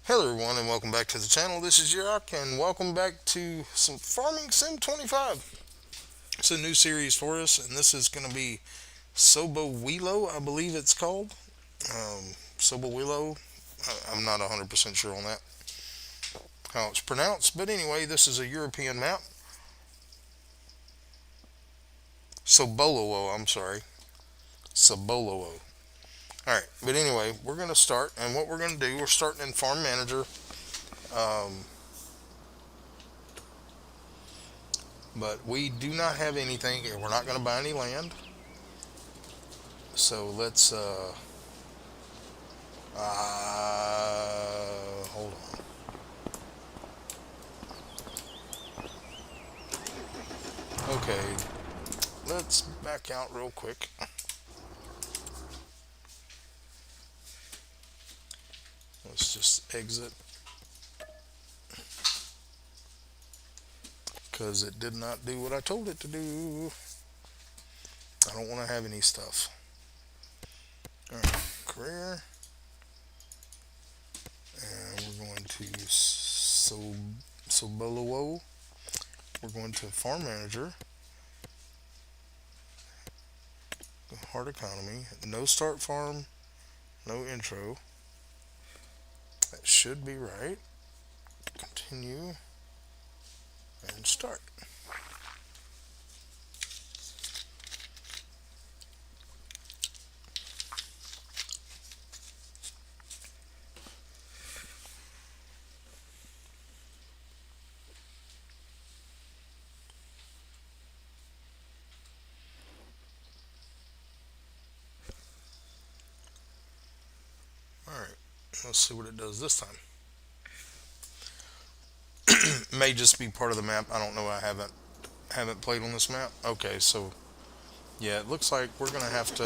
Hello everyone and welcome back to the channel. This is Yurok and welcome back to some Farming Sim 25. It's a new series for us and this is going to be Sobowelo, I believe it's called. Sobowelo. I'm not 100% sure on that, how it's pronounced, but anyway, this is a European map. Sobowelo, I'm sorry. Sobowelo. Alright, but anyway, we're going to start, and what we're going to do, we're starting in Farm Manager. Um, but we do not have anything, we're not going to buy any land. So let's hold on. Okay, let's back out real quick. Let's just exit because it did not do what I told it to do. I don't want to have any stuff. All right, career, and we're going to Sobowelo. We're going to farm manager, hard economy, no start farm, no intro. That should be right. Continue and start. All right, let's see what it does this time. May just be part of the map. I don't know. I haven't played on this map. Okay, so yeah, it looks like we're gonna have to.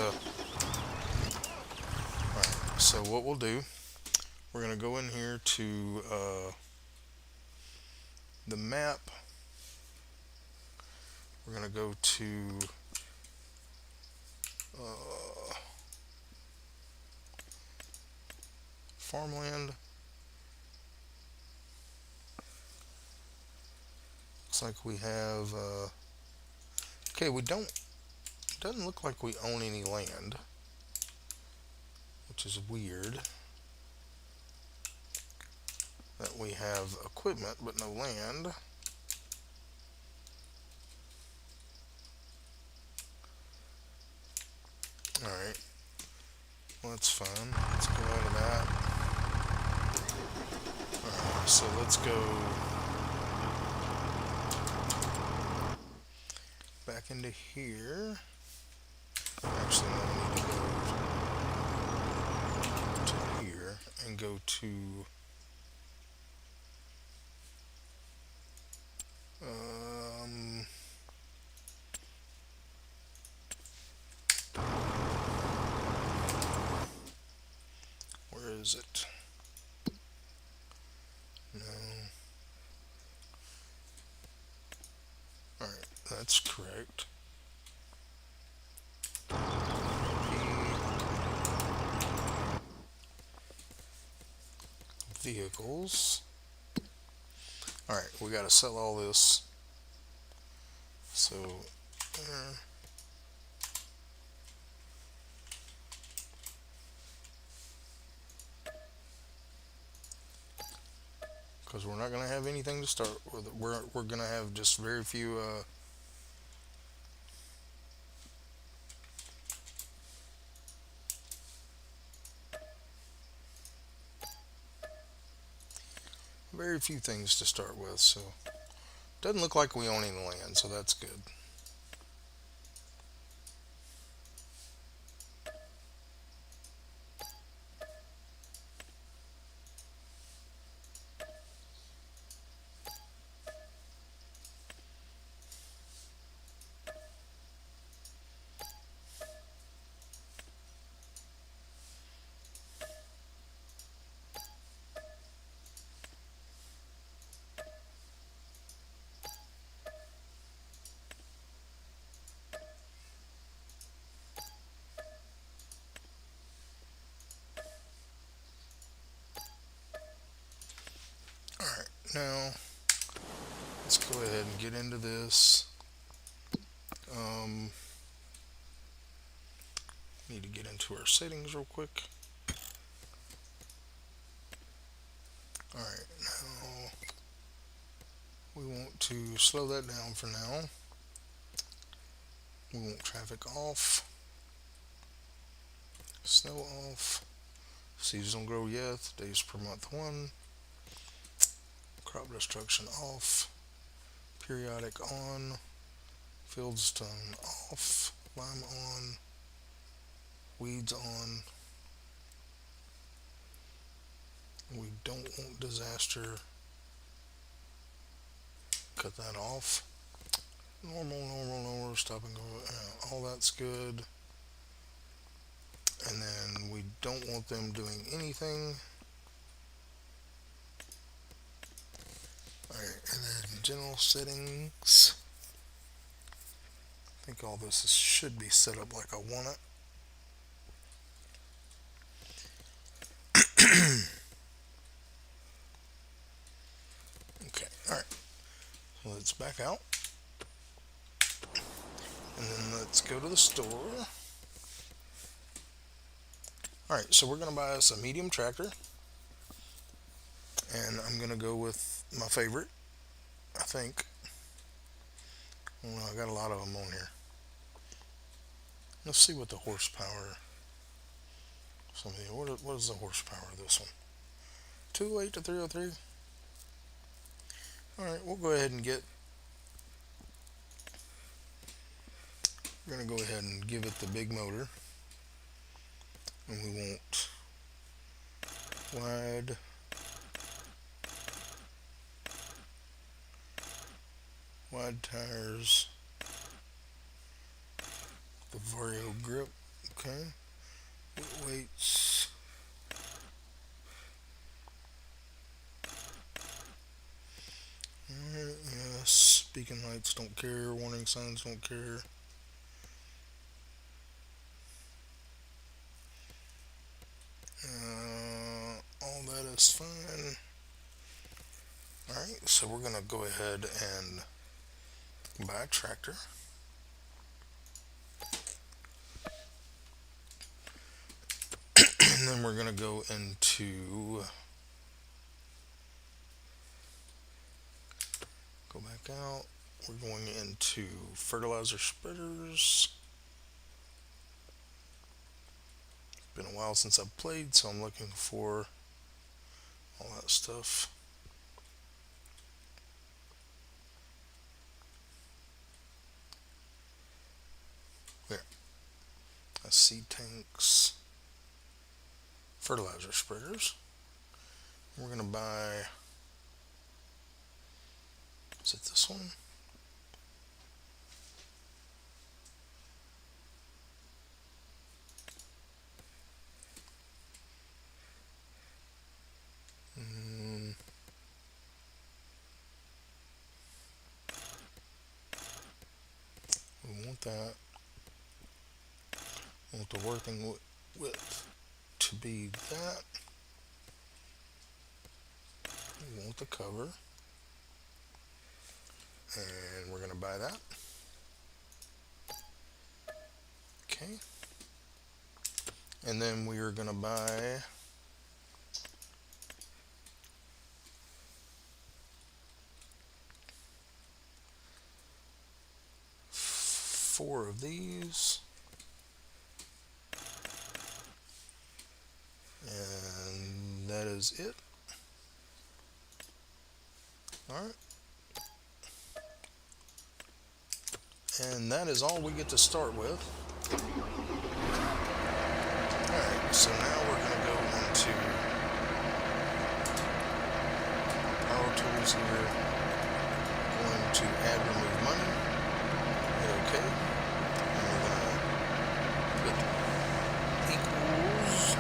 Alright, so what we'll do, we're gonna go in here to the map. We're gonna go to farmland. Looks like we have. Okay, we don't. Doesn't look like we own any land, which is weird. That we have equipment but no land. Alright, well, that's fine. Let's go out of that. Alright, so let's go back into here. Actually, no, we need to go to here and go to um, where is it? No. Alright, that's correct. Vehicles. Alright, we gotta sell all this. So, because we're not gonna have anything to start with. We're gonna have just very few. Very few things to start with, so doesn't look like we own any land, so that's good. now let's go ahead and get into this. Need to get into our settings real quick. Alright, now we want to slow that down for now. We want traffic off, snow off, seasonal grow yes, days per month 1, crop destruction off, periodic on, fieldstone off, lime on, weeds on. We don't want disaster, cut that off. Normal, stop and go, all that's good. And then we don't want them doing anything. Alright, and then general settings. I think all this should be set up like I want it. Okay, alright. So let's back out. And then let's go to the store. Alright, so we're going to buy us a medium tractor. And I'm going to go with my favorite, I think. Well, I got a lot of them on here. Let's see what the horsepower. What is the horsepower of this one? 208 to 303. Alright, we'll go ahead and we're going to go ahead and give it the big motor. And we want wide tires, the Vario grip, okay, weights, alright, yes, beacon lights don't care, warning signs don't care. All that is fine. Alright, so we're going to go ahead and buy a tractor. And then we're going to go back out. We're going into fertilizer spreaders. Been a while since I've played, so I'm looking for all that stuff. There. Seed tanks, fertilizer spreaders. We're going to buy, is it this one? We want that. We want the working width to be that. We want the cover. And we're going to buy that. Okay. And then we are going to buy four of these. And that is it. Alright. And that is all we get to start with. Alright, so now we're going to go into Power Tools here. Going to add remove money. Hit OK. And we're going to put equals.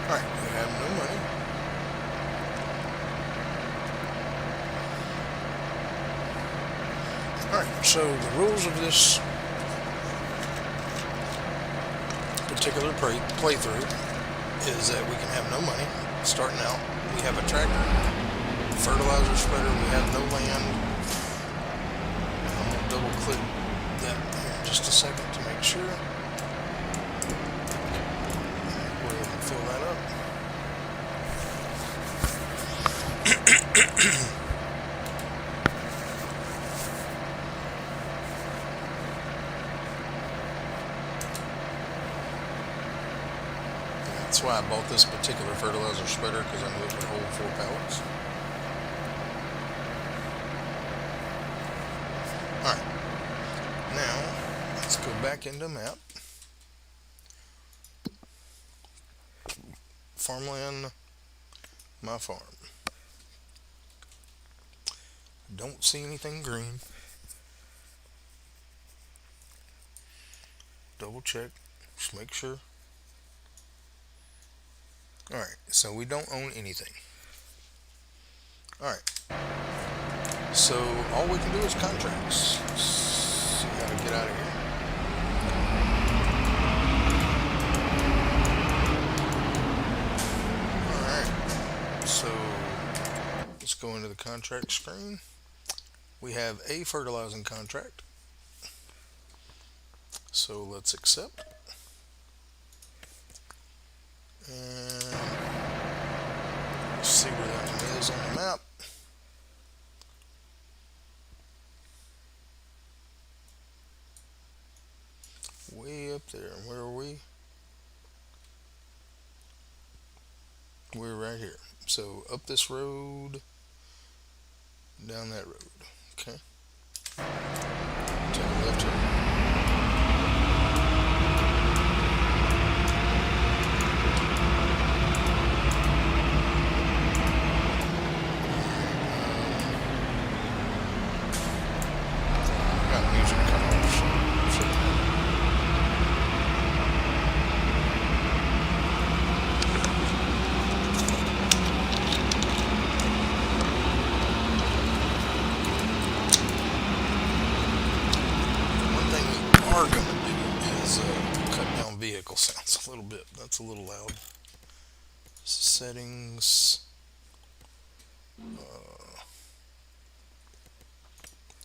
Alright, we have no money. Alright, so the rules of this particular playthrough is that we can have no money starting out. We have a tractor, fertilizer spreader, we have no land. I'm going to double click that here in just a second to make sure. Go ahead and fill that up. That's why I bought this particular fertilizer spreader, because I knew it would hold 4 pallets. Alright, now let's go back into map. Farmland, my farm. Don't see anything green. Double check, just make sure. Alright, so we don't own anything. Alright, so all we can do is contracts. So we gotta get out of here. Alright, so let's go into the contract screen. We have a fertilizing contract. So let's accept. And see where that one is on the map. Way up there. Where are we? We're right here. So up this road, down that road. Okay. Take a left here. Got music coming off. Are going to do is cut down vehicle sounds a little bit. That's a little loud. Settings.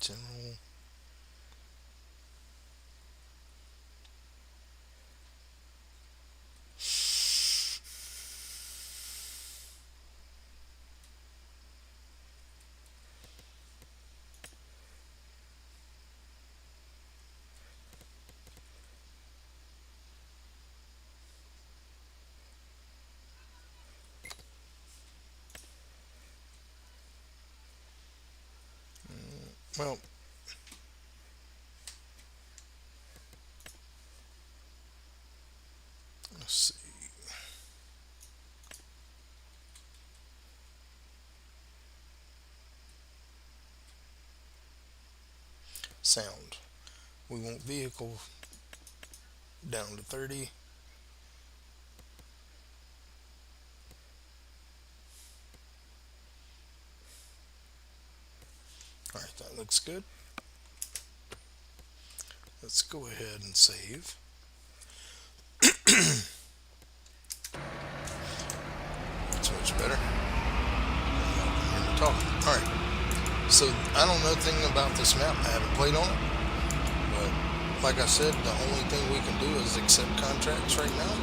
General. Well, let's see. Sound. We want vehicle down to 30. Alright, that looks good. Let's go ahead and save. That's much better. Alright, so I don't know anything about this map. I haven't played on it. But like I said, the only thing we can do is accept contracts right now.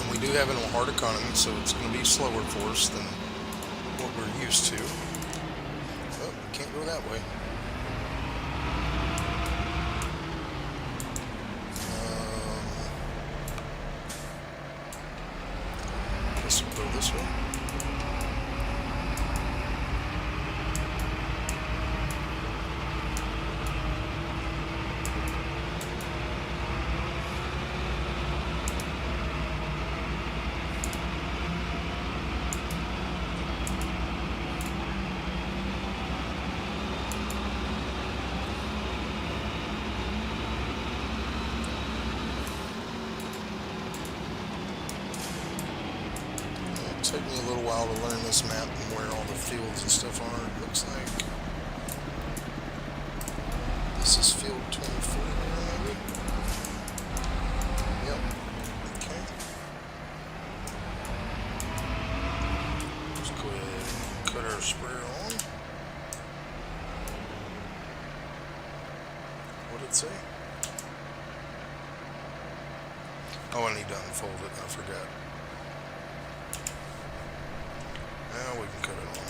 And we do have it on hard economy, so it's going to be slower for us than what we're used to. Oh, we can't go that way. Guess we'll go this way. Took me a little while to learn this map and where all the fields and stuff are. It looks like this is field 24 here, maybe? Yep. Okay. Let's go ahead and cut our sprayer on. What did it say? Oh, I need to unfold it. I forgot. Now we can cut it on.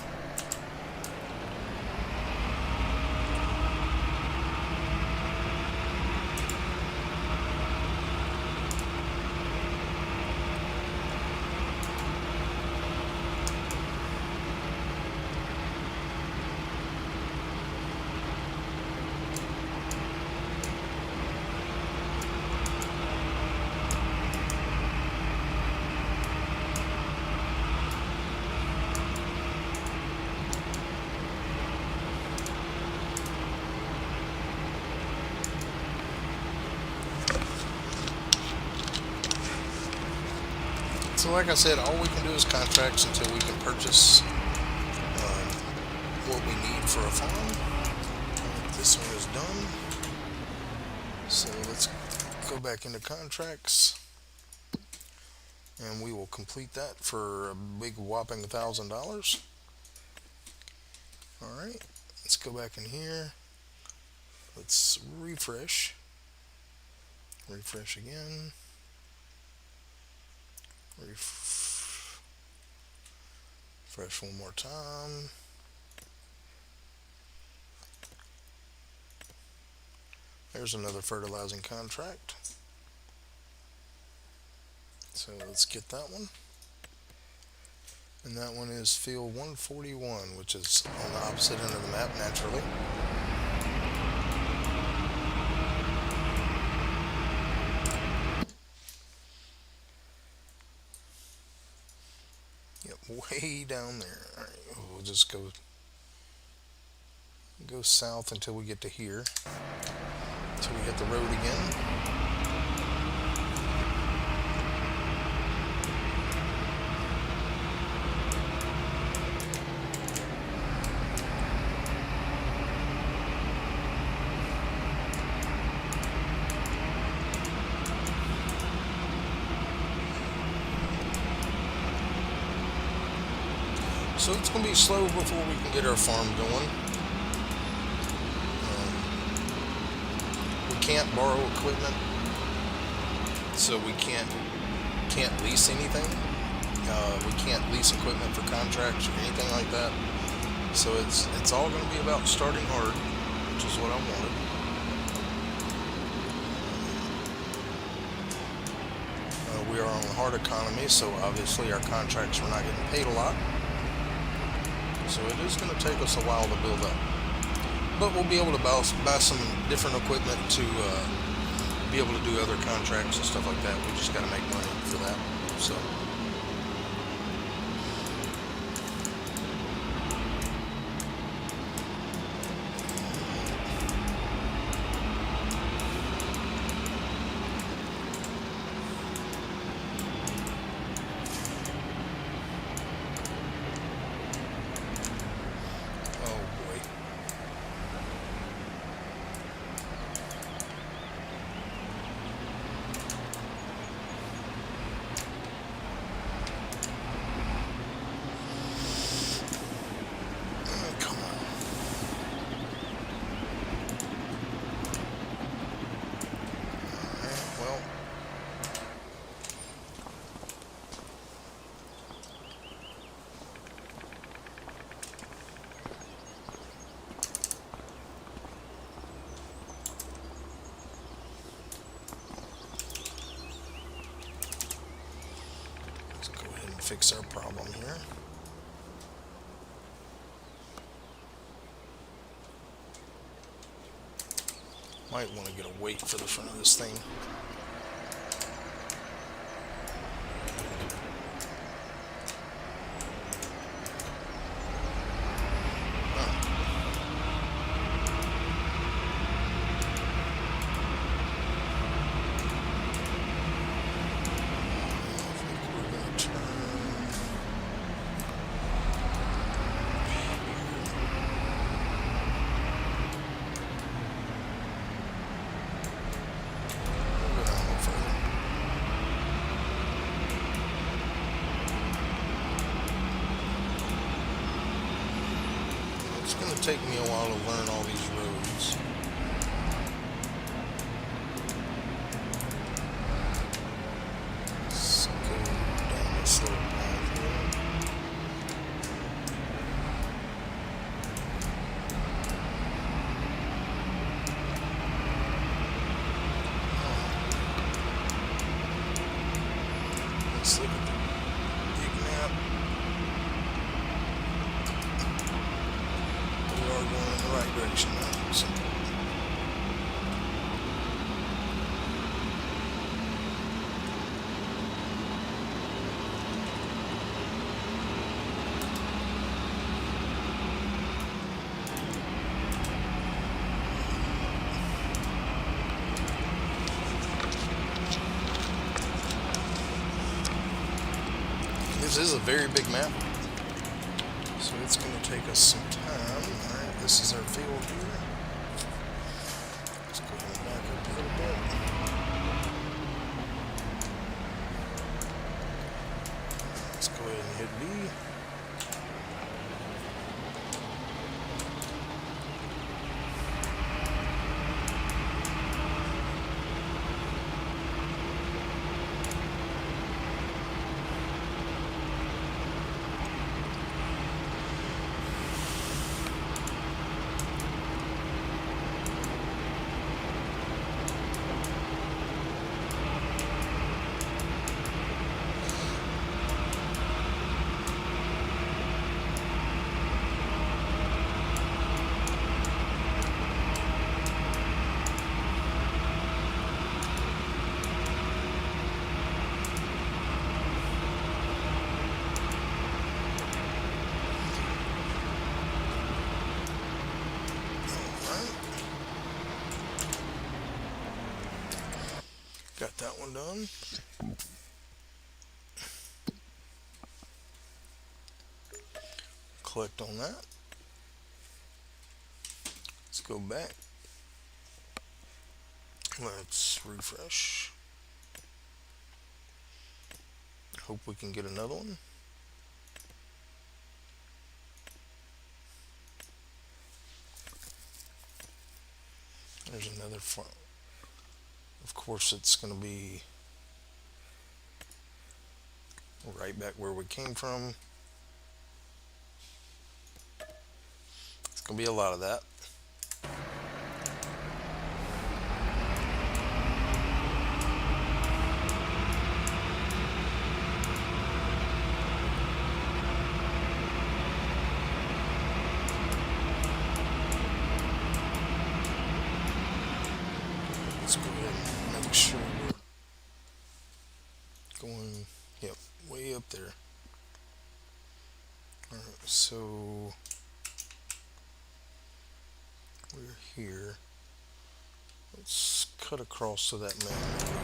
So like I said, all we can do is contracts until we can purchase what we need for a farm. This one is done. So let's go back into contracts. And we will complete that for a big whopping $1,000. Alright, let's go back in here. Let's refresh. Refresh again. Refresh one more time. There's another fertilizing contract. So let's get that one. And that one is field 141, which is on the opposite end of the map naturally. Way down there. All right, we'll just go south until we get to here, until we hit the road again. So it's going to be slow before we can get our farm going. We can't borrow equipment, so we can't lease anything. We can't lease equipment for contracts or anything like that. So it's all going to be about starting hard, which is what I wanted. We are on a hard economy, so obviously our contracts are not getting paid a lot. So it is going to take us a while to build up. But we'll be able to buy some different equipment to be able to do other contracts and stuff like that. We just got to make money for that. So. Fix our problem here. Might want to get a weight for the front of this thing. It's going to take me a while to learn all these roads. Let's go down this little path here. Let's look at the big map. We are going in the right direction now. So. This is a very big map, so it's going to take us some time. Alright, this is our field here. Let's go back up a little bit. Let's go ahead and hit B. Got that one done. Collect on that. Let's go back. Let's refresh. Hope we can get another one. There's another farm. Of course, it's going to be right back where we came from. It's going to be a lot of that. Let's go ahead and make sure we're going, yep, way up there. Alright, so we're here. Let's cut across to that mountain.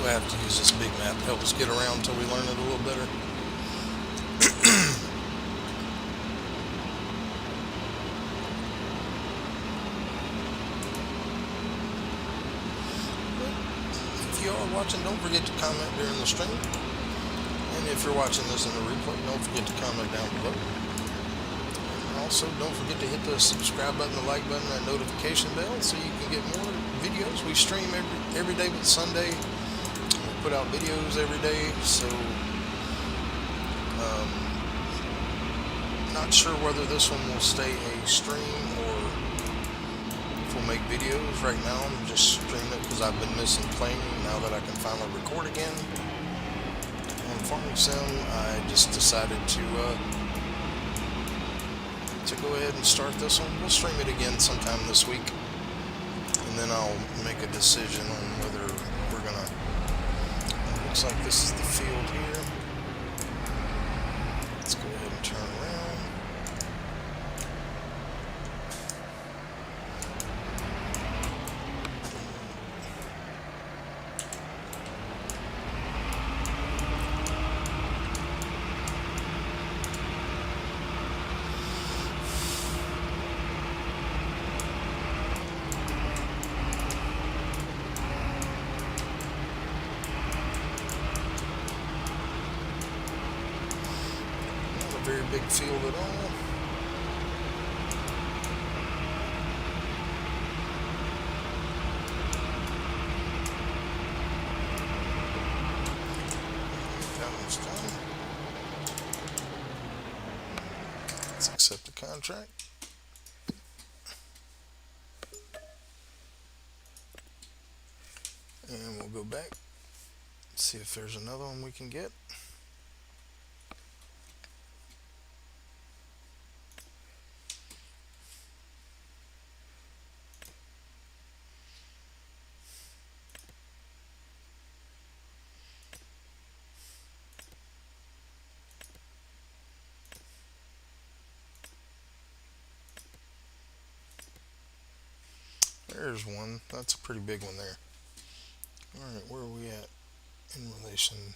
We have to use this big map to help us get around until we learn it a little better. If you are watching, don't forget to comment during the stream. And if you're watching this in the replay, don't forget to comment down below. Also, don't forget to hit the subscribe button, the like button, that notification bell so you can get more videos. We stream every day but Sunday. We put out videos every day, so not sure whether this one will stay a stream or if we'll make videos. Right now I'm just streaming it because I've been missing playing. Now that I can finally record again on Farming Sim, I just decided to go ahead and start this one. We'll stream it again sometime this week, and then I'll make a decision on whether we're gonna. It looks like this is the field here. Let's go ahead and turn around. Very big field at all. That one's done. Let's accept the contract. And we'll go back, see if there's another one we can get. There's one. That's a pretty big one there. Alright, where are we at in relation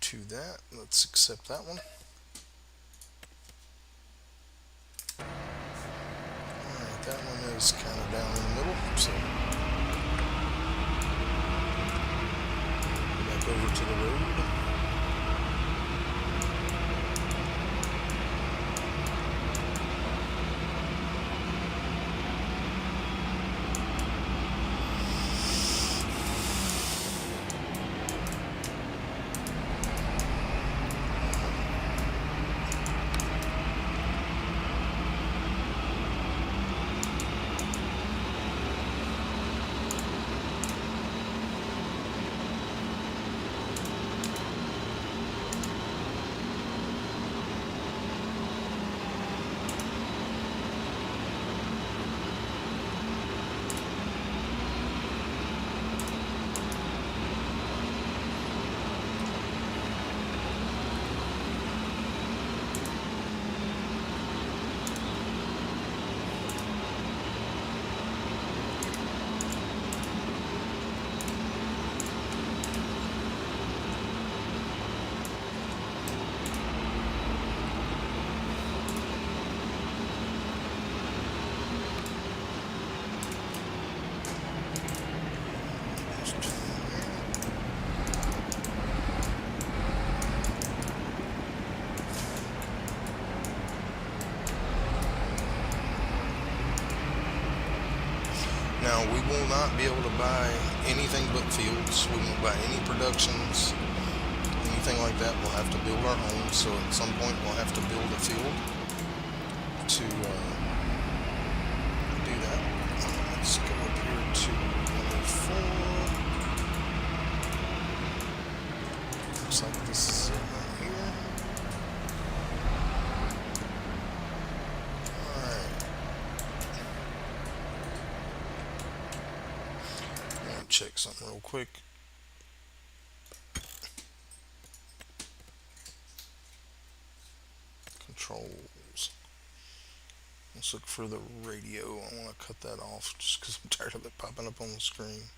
to that? Let's accept that one. Alright, that one is kind of down in the middle, so back over to the road. Now, we will not be able to buy anything but fields. We won't buy any productions, anything like that. We'll have to build our own. So at some point, we'll have to build a field to do that. Let's go up here to 104. Looks like this is it right here. Check something real quick. Controls. Let's look for the radio. I want to cut that off just because I'm tired of it popping up on the screen.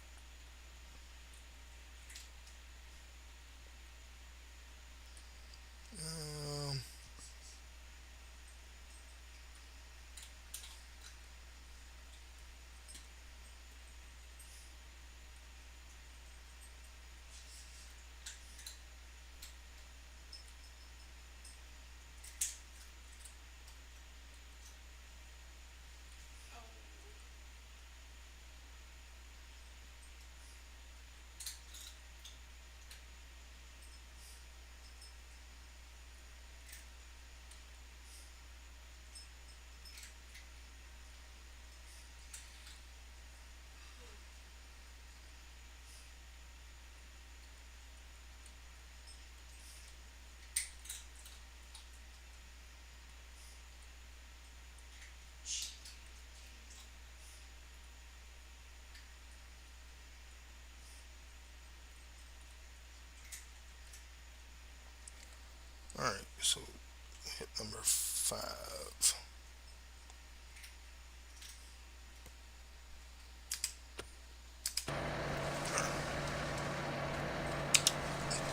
Alright, so hit number 5.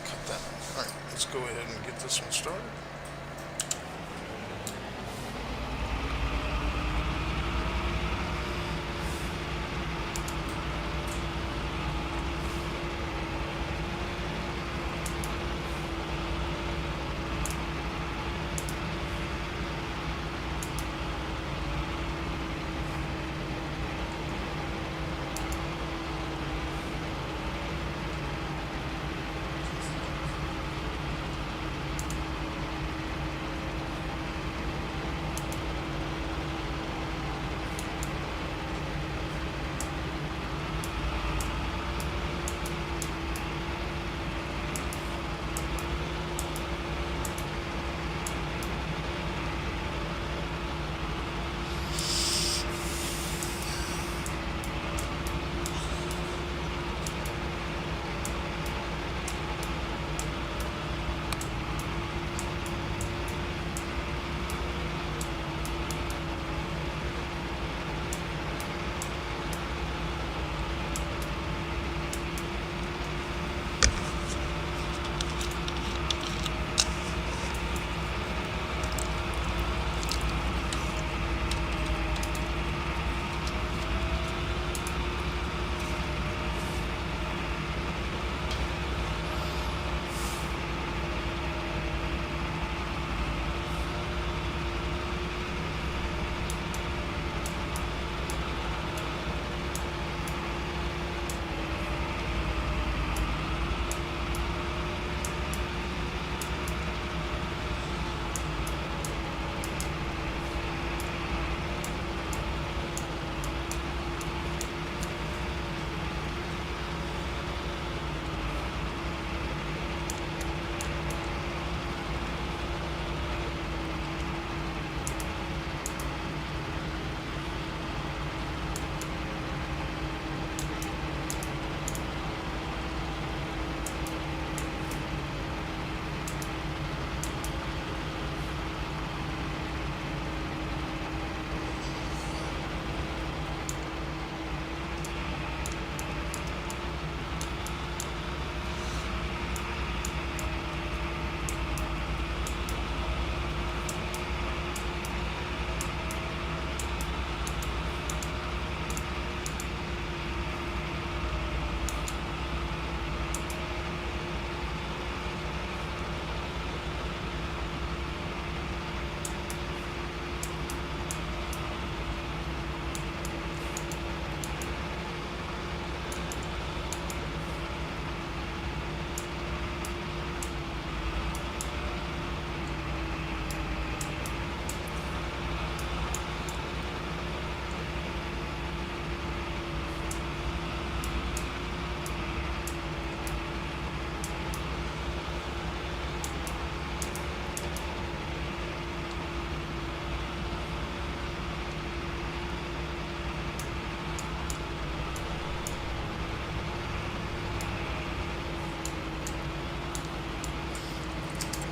Cut that. Alright, let's go ahead and get this one started.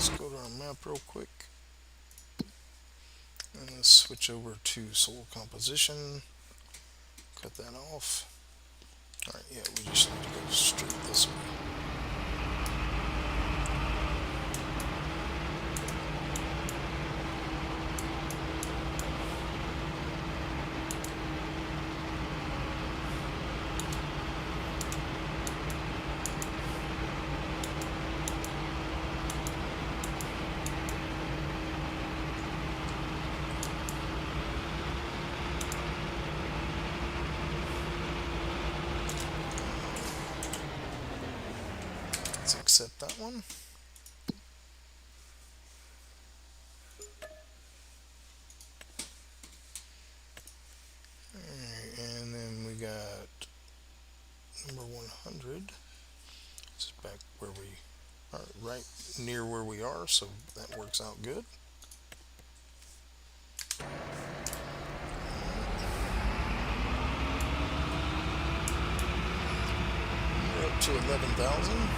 Let's go to our map real quick. And let's switch over to soil composition. Cut that off. Alright, yeah, we just need to go straight this way. Let's accept that one. Alright, and then we got number 100. This is back where we are, right near where we are, so that works out good. We're up to 11,000.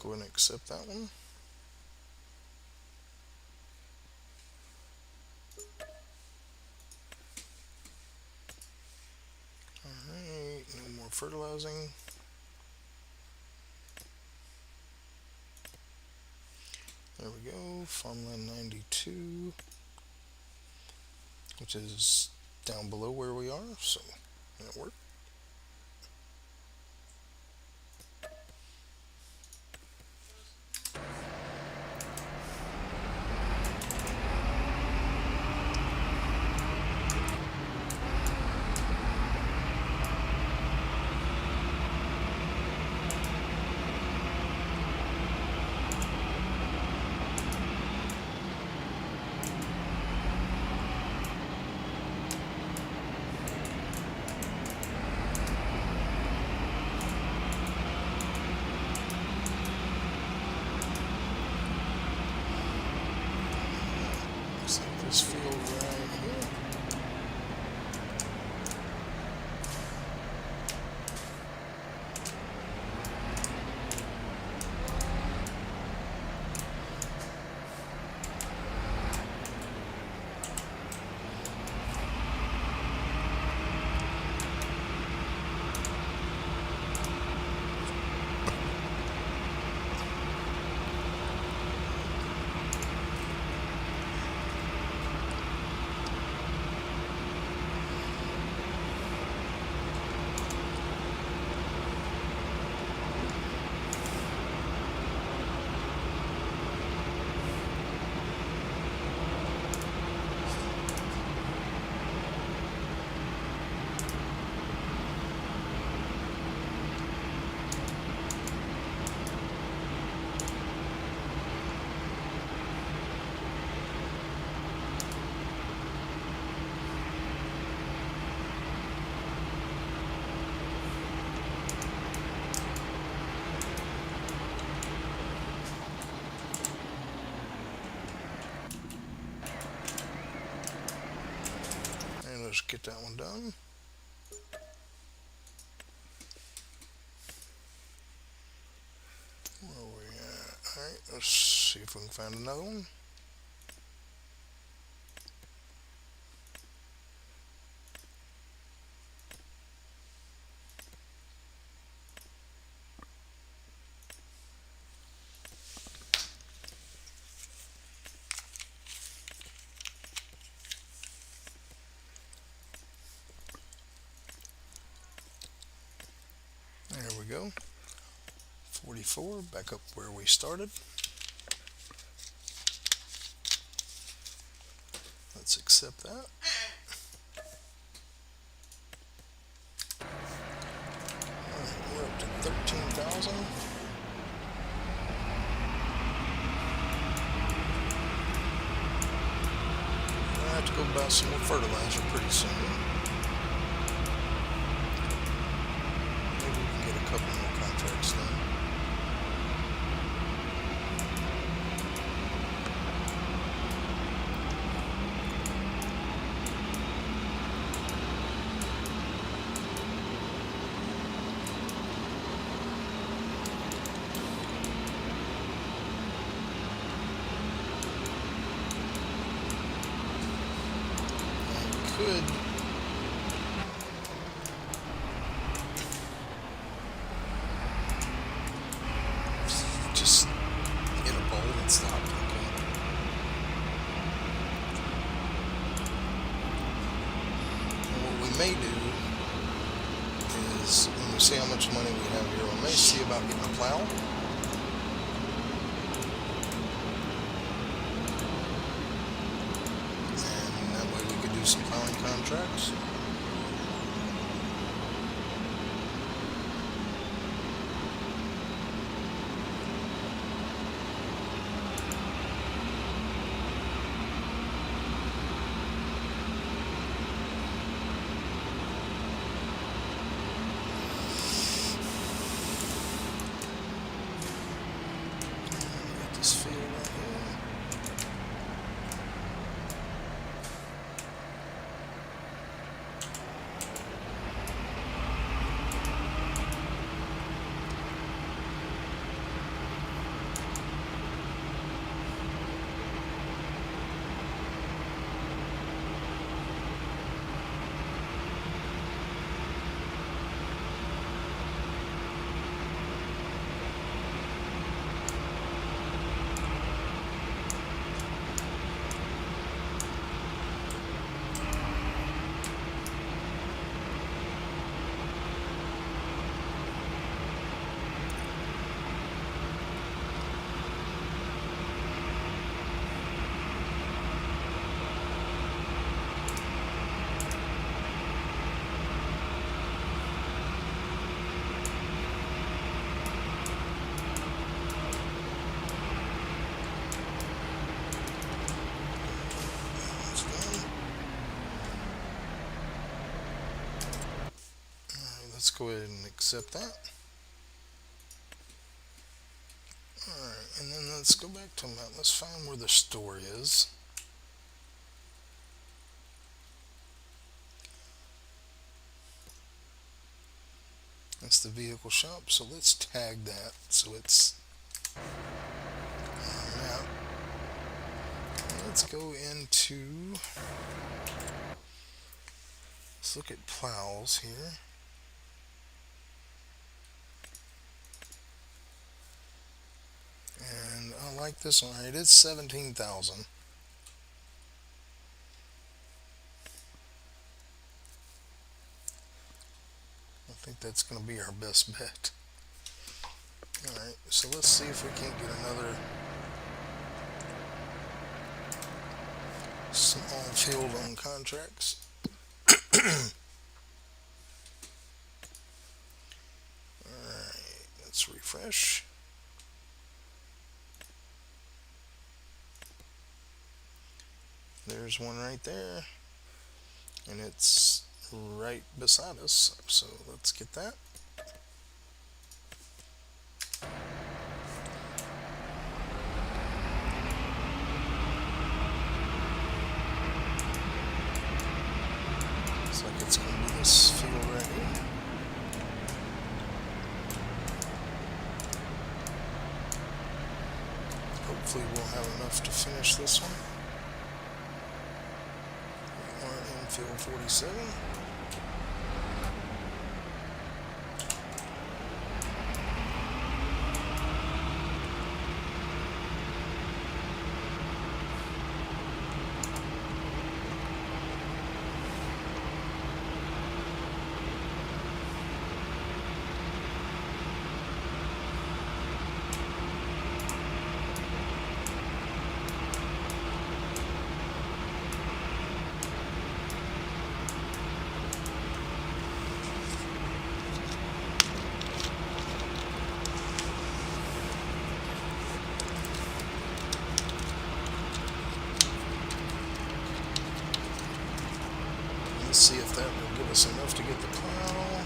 go ahead and accept that one. Alright, no more fertilizing. There we go, farmland 92, which is down below where we are, so that worked. Looks like this field right here. Let's get that one done. Where are we at? Alright, let's see if we can find another one. There we go. 44, back up where we started. Let's accept that. Alright, we're up to 13,000. I have to go buy some more fertilizer pretty soon. Maybe we can get a couple more contracts done. Could just hit a bowl and stop. Okay. And what we may do is, when we see how much money we have here, we may see about getting a plow. And that way we could do some plowing contracts. This field right here. let's go ahead and accept that. Alright, and then let's go back to map. Let's find where the store is. That's the vehicle shop, so let's tag that so it's on the map. Let's go into, let's look at plows here. And I like this one. It is 17,000. I think that's going to be our best bet. Alright, so let's see if we can't get another small field on contracts. Alright, let's refresh. There's one right there, and it's right beside us, so let's get that. Looks like it's going to be this field right here. Hopefully we'll have enough to finish this one. We are in field 47. Let's see if that will give us enough to get the plow.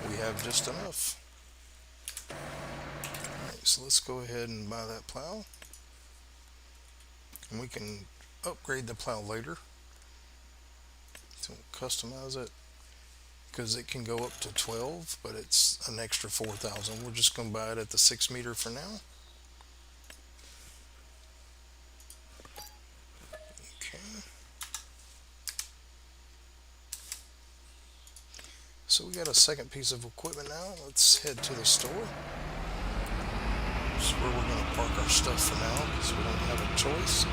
We have just enough. Alright, so let's go ahead and buy that plow. And we can upgrade the plow later. So we'll customize it, because it can go up to 12, but it's an extra 4,000. We're just going to buy it at the 6 meter for now. Okay. So we got a second piece of equipment now. Let's head to the store. This is where we're going to park our stuff for now, because we don't have a choice.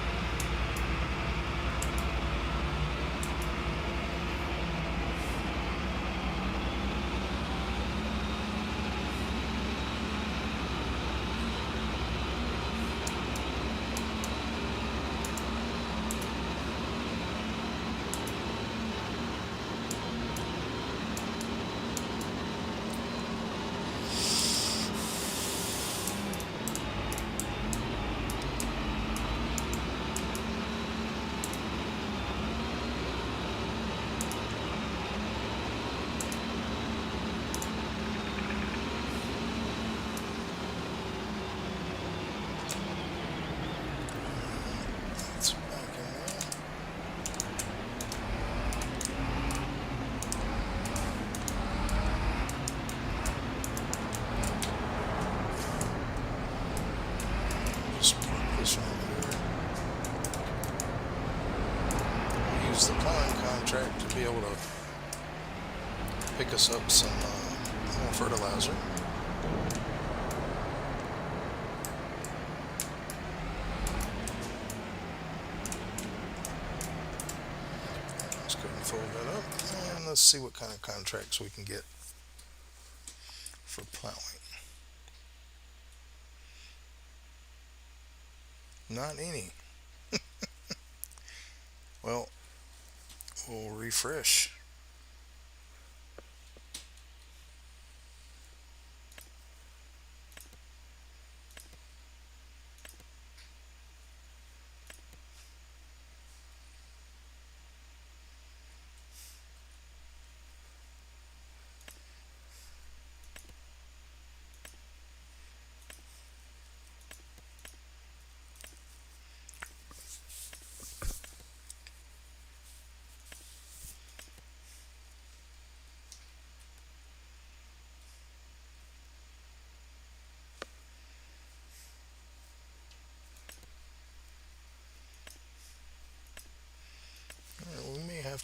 Use the plowing contract to be able to pick us up some more fertilizer. Let's go ahead and fold that up, and let's see what kind of contracts we can get for plowing. Not any. Well, we'll refresh.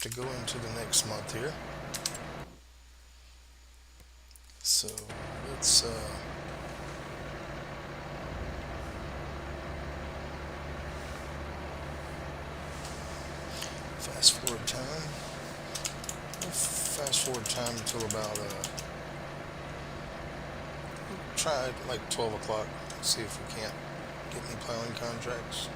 have to go into the next month here. So let's fast forward time. We'll fast forward time until about try like 12 o'clock. See if we can't get any plowing contracts.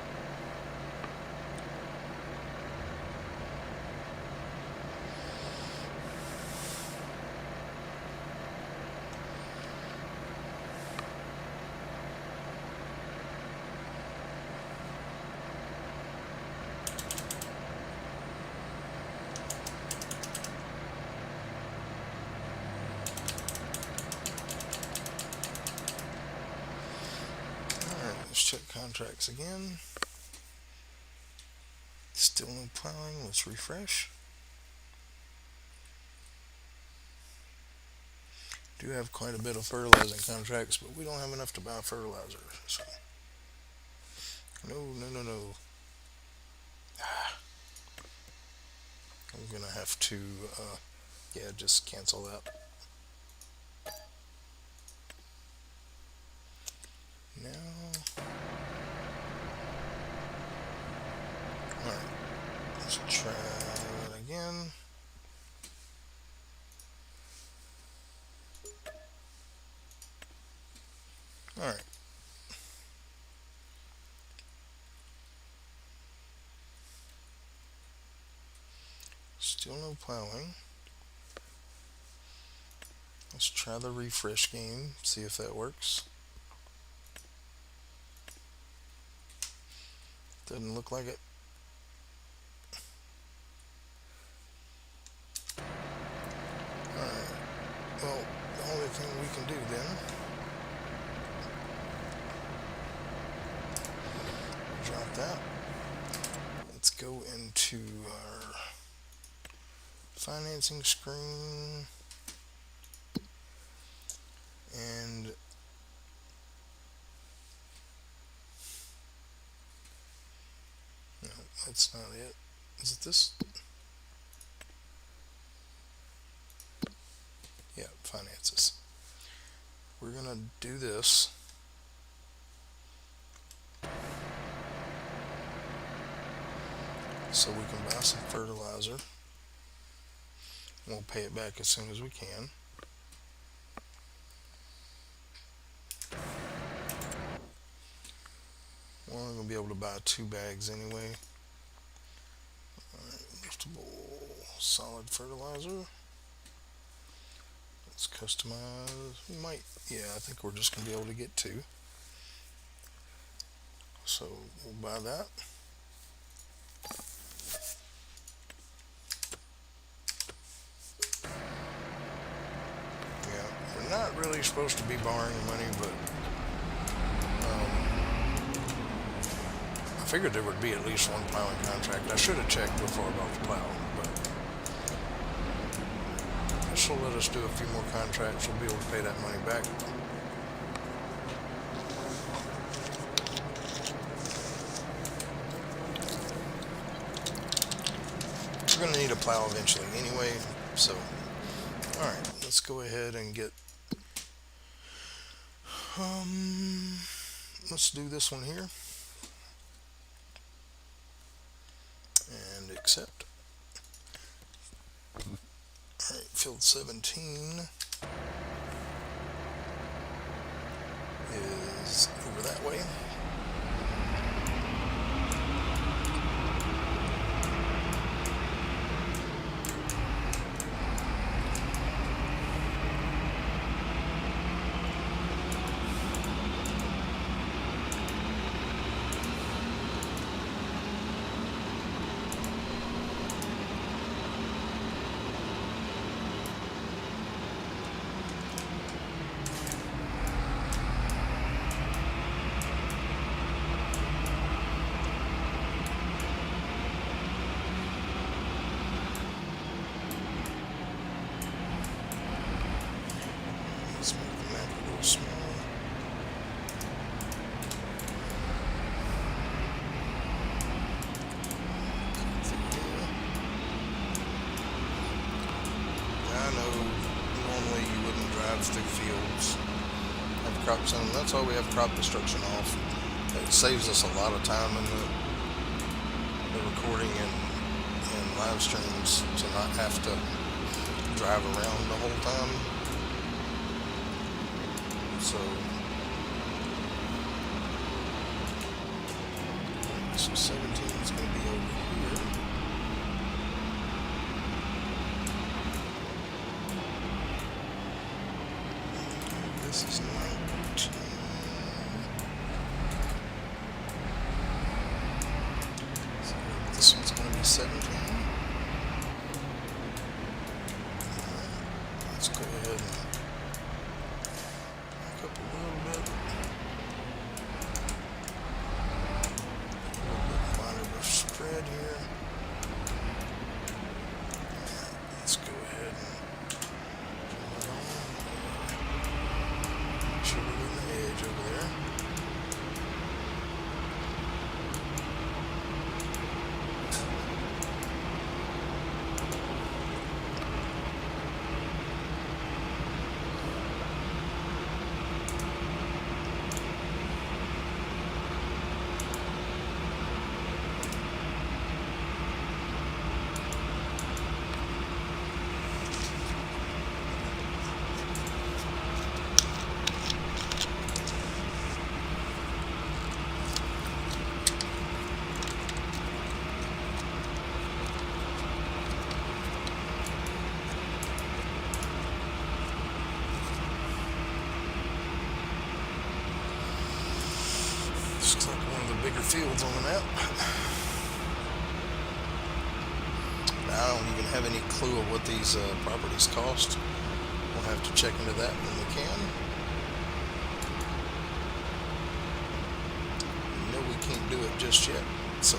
Let's check contracts again. Still no plowing. Let's refresh. Do have quite a bit of fertilizing contracts, but we don't have enough to buy fertilizer. So no. I'm gonna have to yeah, just cancel that. Now, alright, let's try that again. Alright. Still no plowing. Let's try the refresh game, see if that works. Doesn't look like it. Alright, well, the only thing we can do then, drop that. Let's go into our financing screen, and no, that's not it. Is it this? Yeah, finances. We're gonna do this. So we can buy some fertilizer. We'll pay it back as soon as we can. We're only going to be able to buy 2 bags anyway. Alright, liftable solid fertilizer. Let's customize. We might, yeah, I think we're just going to be able to get 2. So we'll buy that. We're not really supposed to be borrowing money, but I figured there would be at least one plowing contract. I should have checked before about the plow, but this will let us do a few more contracts. We'll be able to pay that money back. We're going to need a plow eventually anyway, so alright, let's go ahead and get let's do this one here and accept. Alright, field 17 is over that way. drives through fields. Have crop zone. That's why we have crop destruction off. It saves us a lot of time in the recording and live streams to not have to drive around the whole time. So 17 is going to be over here. This is 19. So this one's going to be 17. Let's go ahead and back up a little bit. Spread here. Let's go ahead and turn it on. Make sure we're in the edge over there. Looks like one of the bigger fields on the map. Now, I don't even have any clue of what these properties cost. We'll have to check into that when we can. No, we can't do it just yet, so.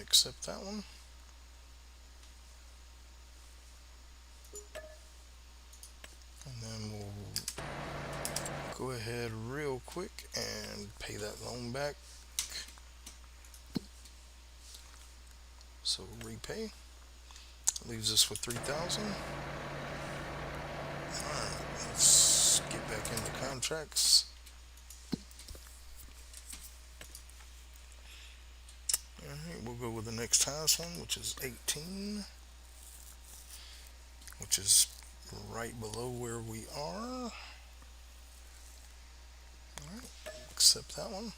Accept that one. And then we'll go ahead real quick and pay that loan back. So repay. Leaves us with 3,000. Alright, let's get back into contracts. Alright, we'll go with the next highest one, which is 18, which is right below where we are. Alright, accept that one.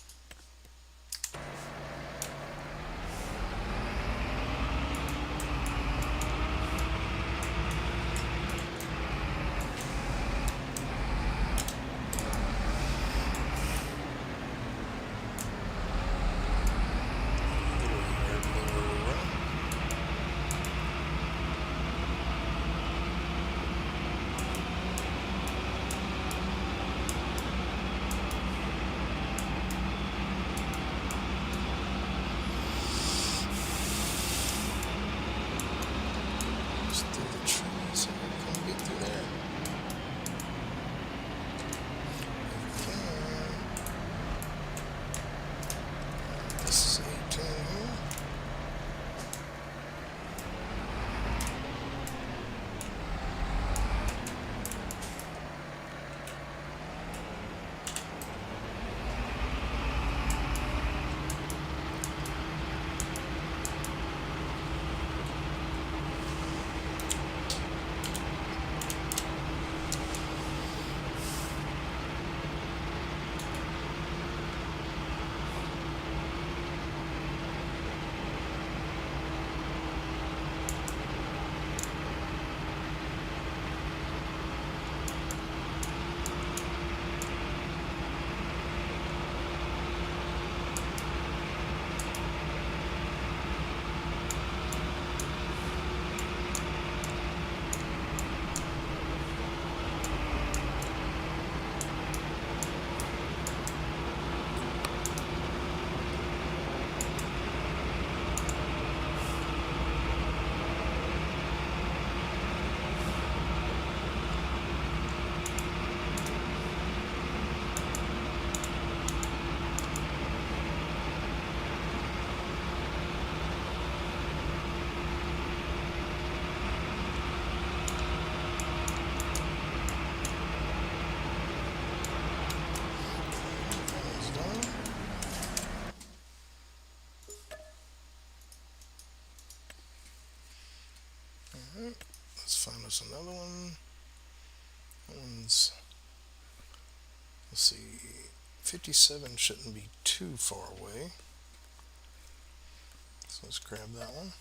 us another one. That one's, let's see, 57 shouldn't be too far away. So let's grab that one.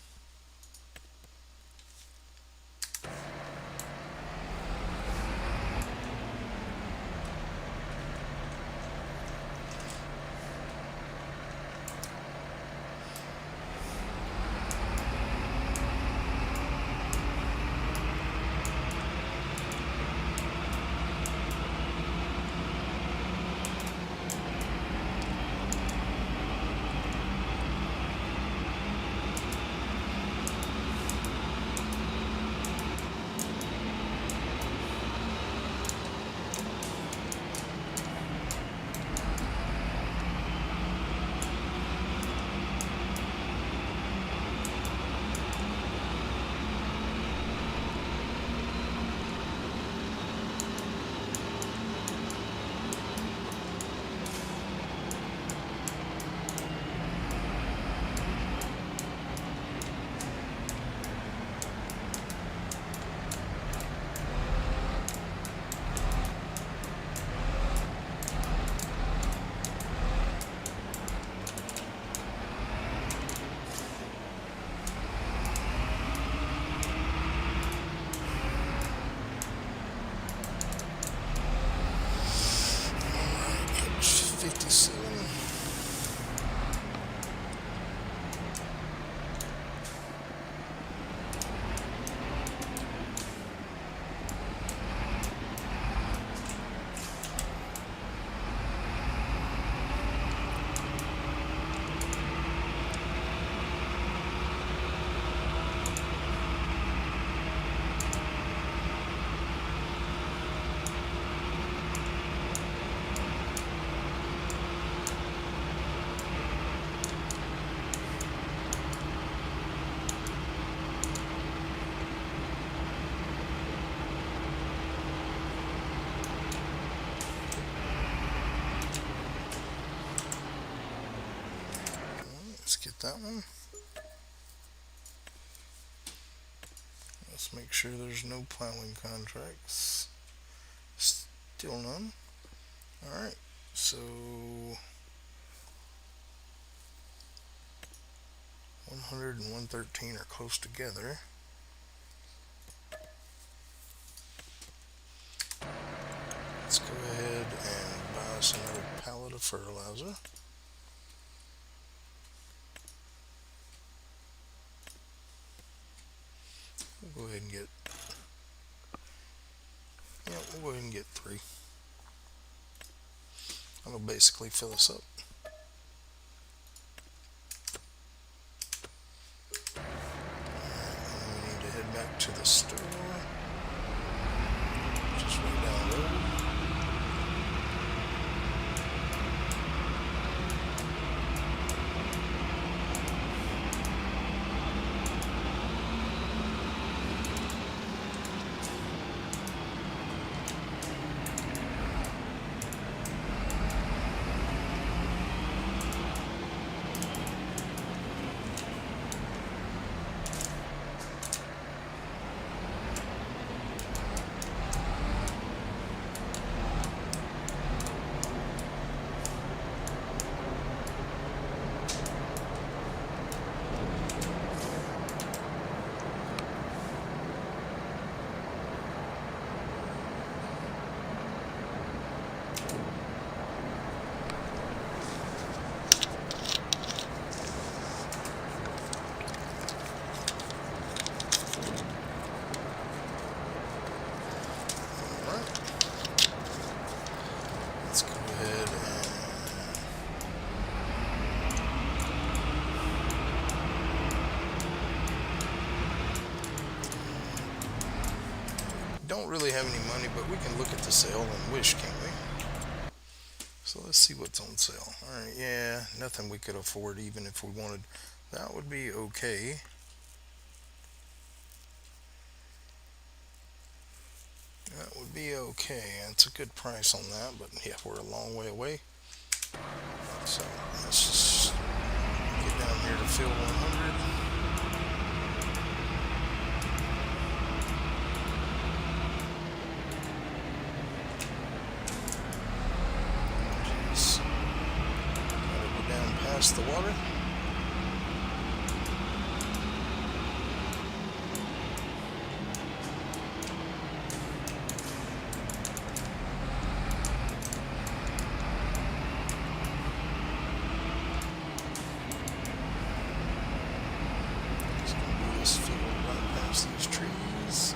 Let's get that one. Let's make sure there's no plowing contracts. Still none. Alright, so 100 and 113 are close together. Let's go ahead and buy us another pallet of fertilizer. We'll go ahead and get, we'll go ahead and get 3. That'll basically fill us up. Alright, we need to head back to the store. Just right down the road. Don't really have any money, but we can look at the sale and wish, can't we? So let's see what's on sale. Alright, yeah, nothing we could afford even if we wanted. That would be okay. That would be okay. That's a good price on that, but yeah, we're a long way away. So let's just get down here to fill 100. bypass the water. It's going to be this field right past these trees.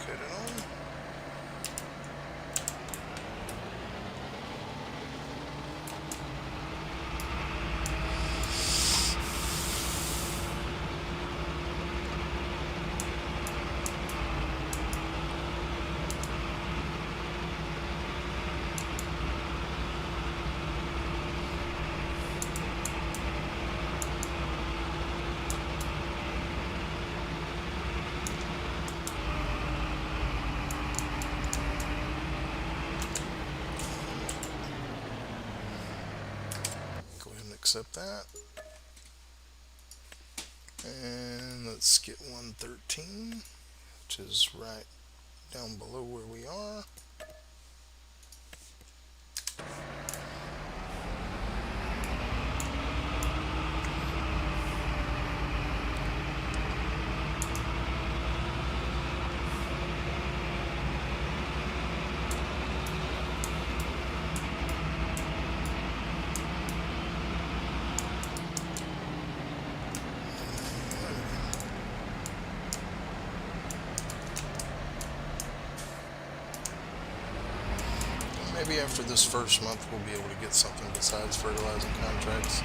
Cut it on. Go ahead and accept that. And let's get 113, which is right down below where we are. Maybe after this first month we'll be able to get something besides fertilizing contracts.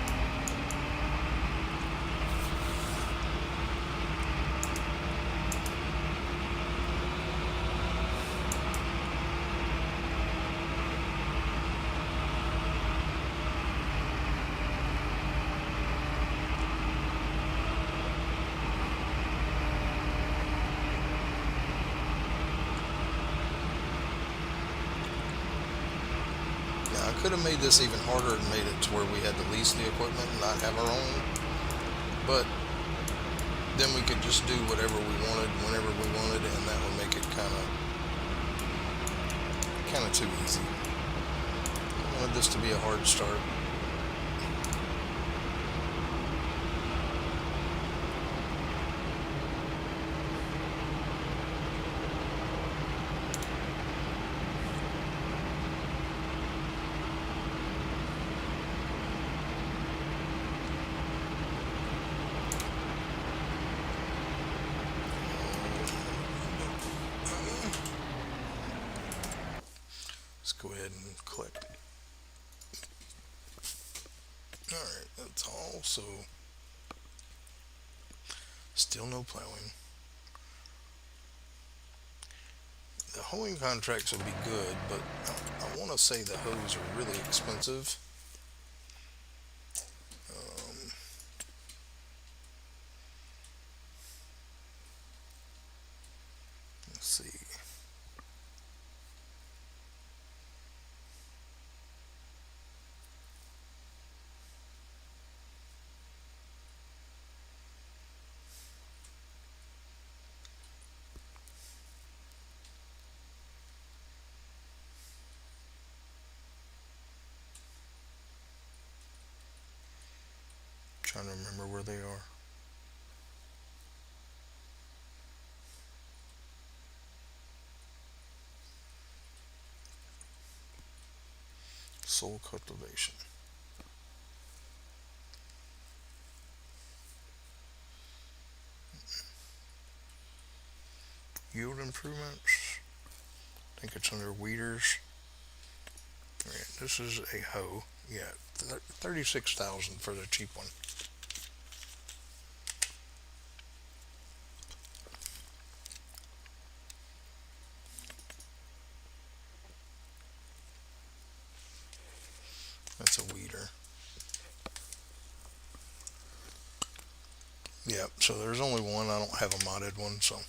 I could have made this even harder and made it to where we had to lease the equipment and not have our own, but then we could just do whatever we wanted whenever we wanted, and that would make it kind of too easy. I wanted this to be a hard start. Let's go ahead and click. Alright, that's all. So, still no plowing. The hoeing contracts would be good, but I want to say the hoes are really expensive. Let's see. Trying to remember where they are. Soil cultivation. Yield improvements. I think it's under weeders. Right, this is a hoe. Yeah, 36,000 for the cheap one. That's a weeder. Yep, so there's only one. I don't have a modded one, so.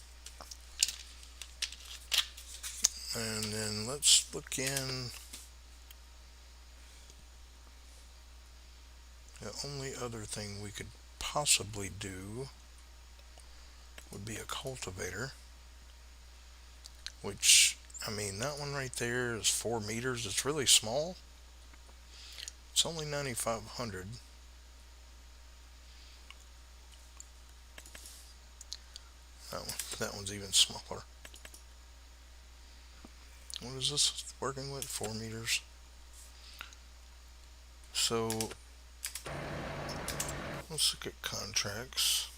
And then let's look in. The only other thing we could possibly do would be a cultivator, which, I mean, that one right there is 4 meters. It's really small. It's only 9,500. That one's even smaller. What is this working with? 4 meters. So let's look at contracts.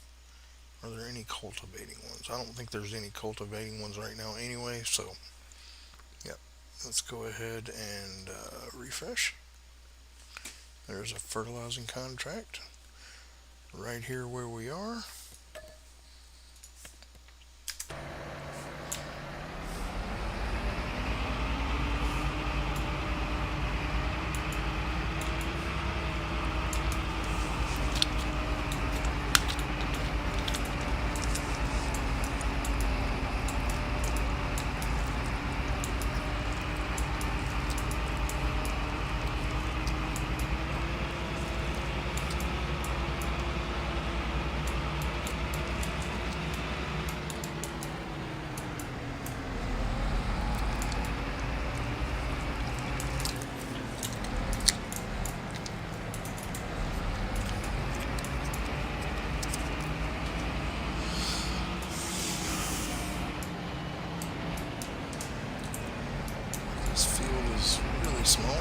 Are there any cultivating ones? I don't think there's any cultivating ones right now anyway, so yep. Let's go ahead and refresh. There's a fertilizing contract right here where we are. This field is really small.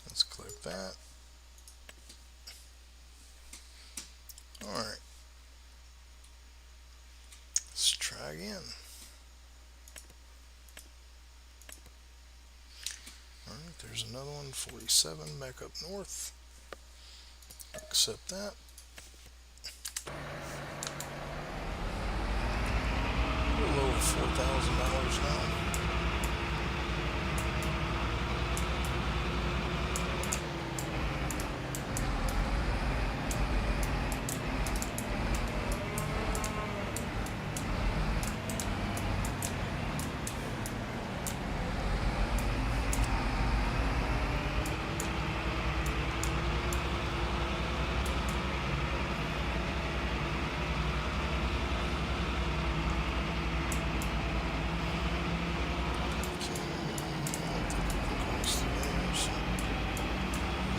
Let's click that. Alright. Let's try again. Alright, there's another one, 47, back up north. Accept that. A little over $4,000 now.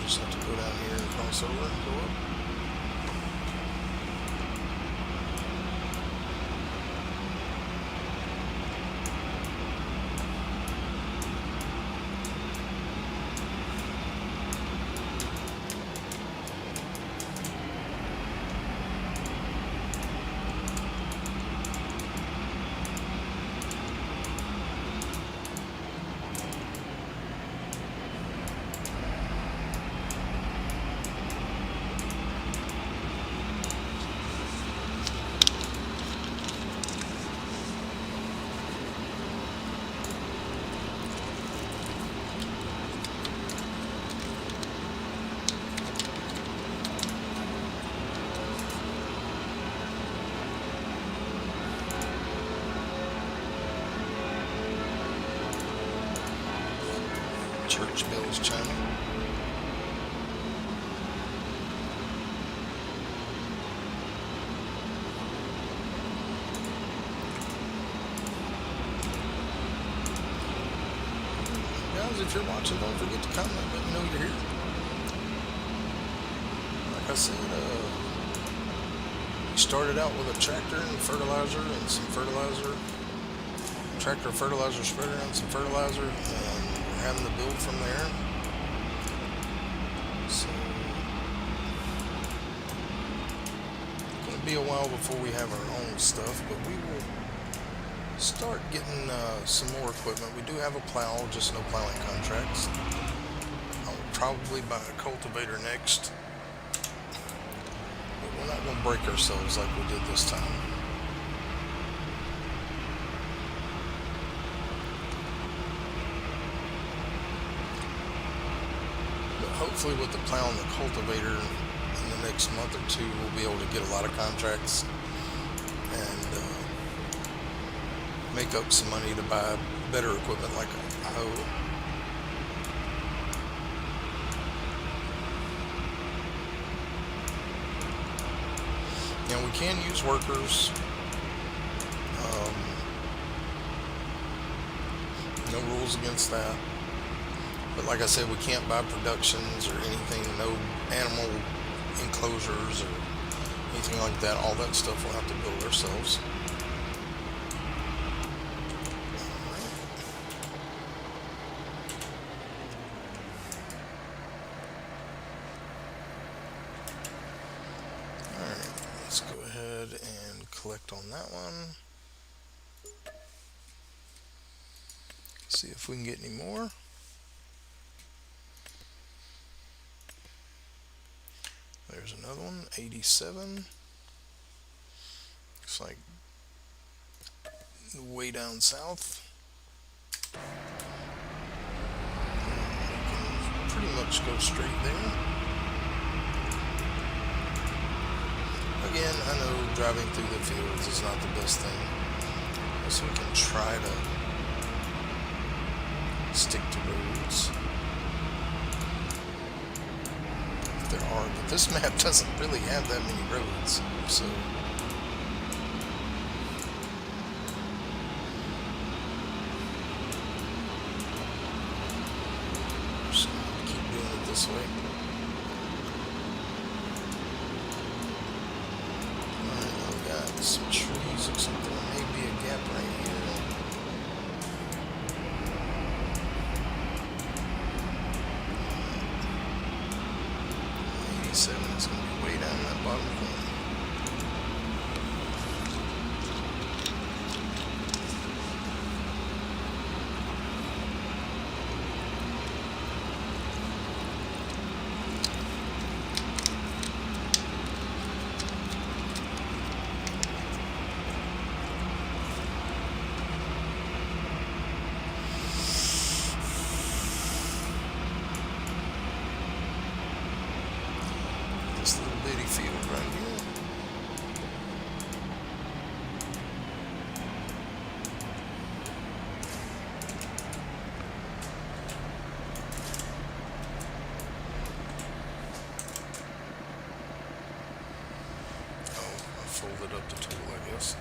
Just have to go down here and cross over and go up. Church bells chiming. Guys, if you're watching, don't forget to comment. Let me know you're here. Like I said, we started out with a tractor and fertilizer and some fertilizer. Tractor, fertilizer spreader, and some fertilizer, and we're having to build from there. So it's going to be a while before we have our own stuff, but we will start getting some more equipment. We do have a plow, just no plowing contracts. I'll probably buy a cultivator next. But we're not going to break ourselves like we did this time. But hopefully with the plow and the cultivator in the next month or two, we'll be able to get a lot of contracts and make up some money to buy better equipment like a hoe. Now we can use workers. No rules against that. But like I said, we can't buy productions or anything. No animal enclosures or anything like that. All that stuff we'll have to build ourselves. Alright, let's go ahead and collect on that one. See if we can get any more. There's another one, 87. Looks like way down south. We can pretty much go straight there. Again, I know driving through the fields is not the best thing, so we can try to stick to roads if there are, but this map doesn't really have that many roads, so I'm just gonna keep doing it this way. Alright, now we got some trees. Looks like there may be a gap right here. 87 is going to be way down that bottom corner. This little bitty field right here. Oh, I folded up the tool, I guess.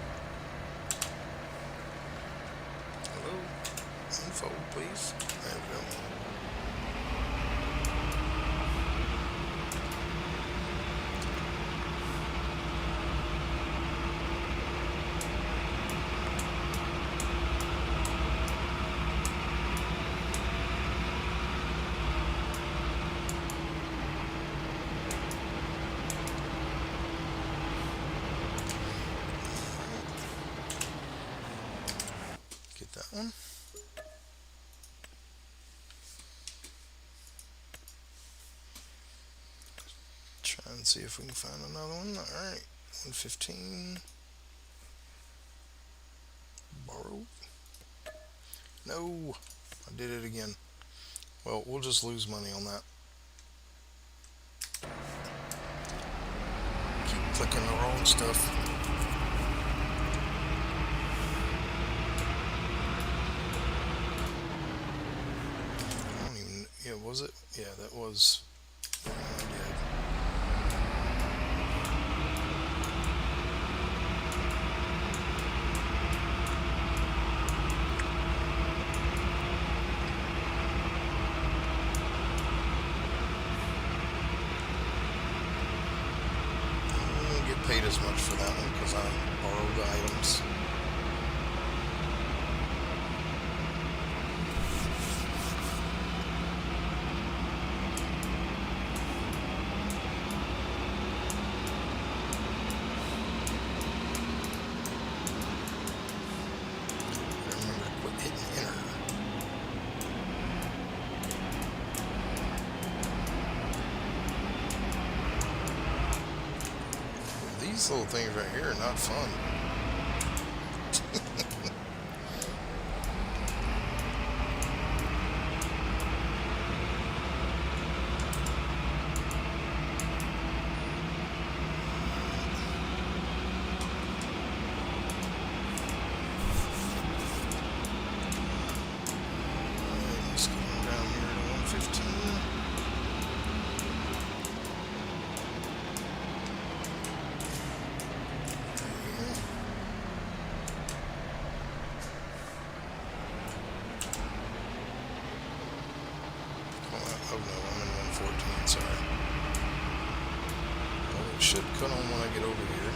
Hello? Unfold, please. There we go. Get that one. Try and see if we can find another one. Alright, 115. Borrow. No, I did it again. Well, we'll just lose money on that. Keep clicking the wrong stuff. I don't even, yeah, was it? Yeah, that was the one I did. Paid as much for that one because I borrowed the items. Remember to quit hitting enter. These little things right here are not fun. Let's get them down here to 115. Oh no, I'm in 114, sorry. Well, it should cut on when I get over here.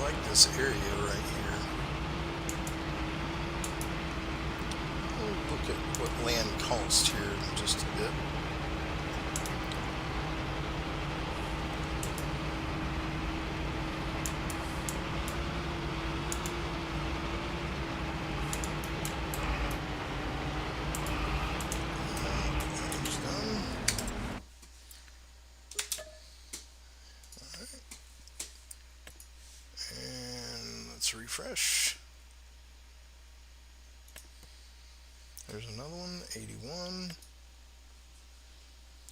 Like this area right here. We'll look at what land costs here in just a bit. Let's refresh. There's another one, 81.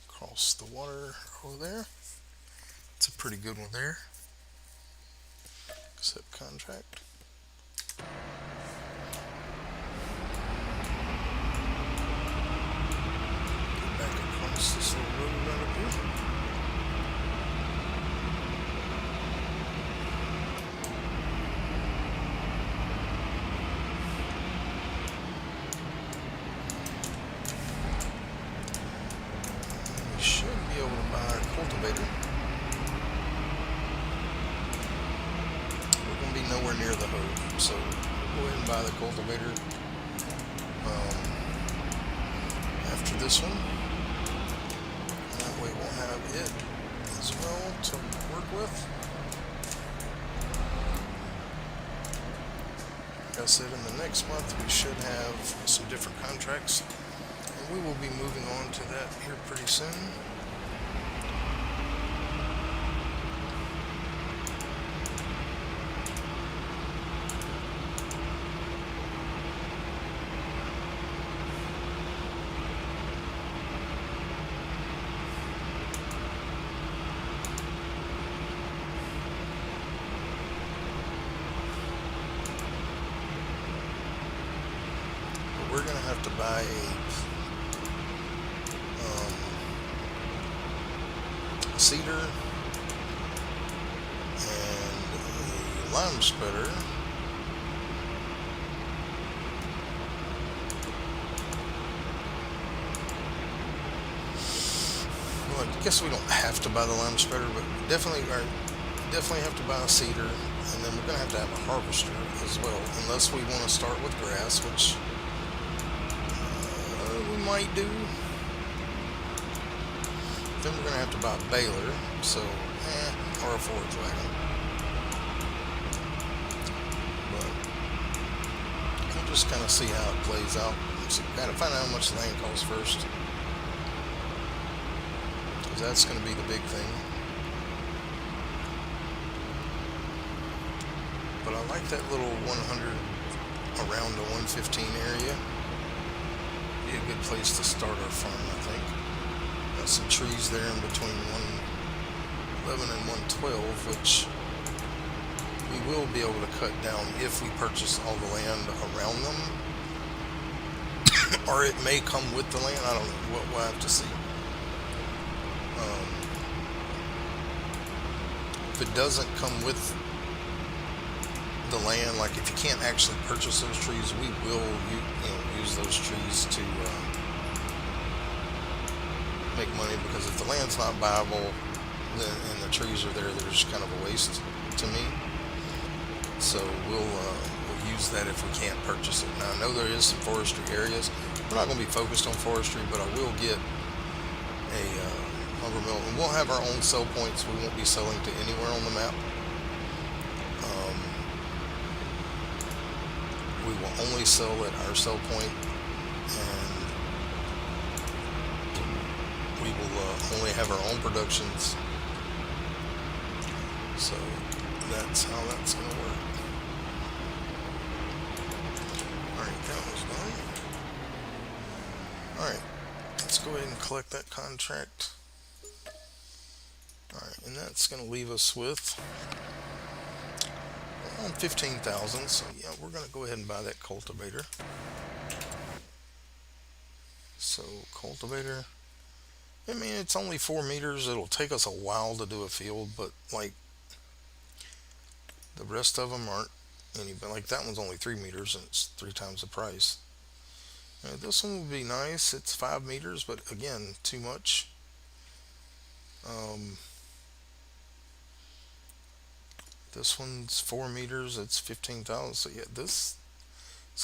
Across the water over there. It's a pretty good one there. Accept contract. Get back across this little road right up here. Be able to buy our cultivator. We're going to be nowhere near the hoe, so we'll go ahead and buy the cultivator after this one. And that way we'll have it as well to work with. Like I said, in the next month we should have some different contracts, and we will be moving on to that here pretty soon. We're going to have to buy a seeder and a lime spreader. Well, I guess we don't have to buy the lime spreader, but definitely have to buy a seeder, and then we're going to have a harvester as well, unless we want to start with grass, which we might do. Then we're going to have to buy a baler, so or a forage wagon. But we'll just kind of see how it plays out. So got to find out how much the land costs first, because that's going to be the big thing. But I like that little 100 around the 115 area. Be a good place to start our farm, I think. Got some trees there in between 111 and 112, which we will be able to cut down if we purchase all the land around them. Or it may come with the land. I don't know. We'll have to see. If it doesn't come with the land. Like if you can't actually purchase those trees, we will use those trees to make money, because if the land's not viable, then and the trees are there, they're just kind of a waste to me. So we'll use that if we can't purchase it. Now I know there is some forestry areas. We're not going to be focused on forestry, but I will get a lumber mill, and we'll have our own sell points. We won't be selling to anywhere on the map. We will only sell at our sell point, and we will only have our own productions. So that's how that's going to work. Alright, that was done. Alright, let's go ahead and collect that contract. Alright, and that's going to leave us with around 15,000. So yeah, we're going to go ahead and buy that cultivator. So cultivator, I mean, it's only 4 meters. It'll take us a while to do a field, but like the rest of them aren't any, but like that one's only 3 meters and it's 3 times the price. This one would be nice. It's 5 meters, but again, too much. This one's 4 meters. It's 15,000. So yeah, this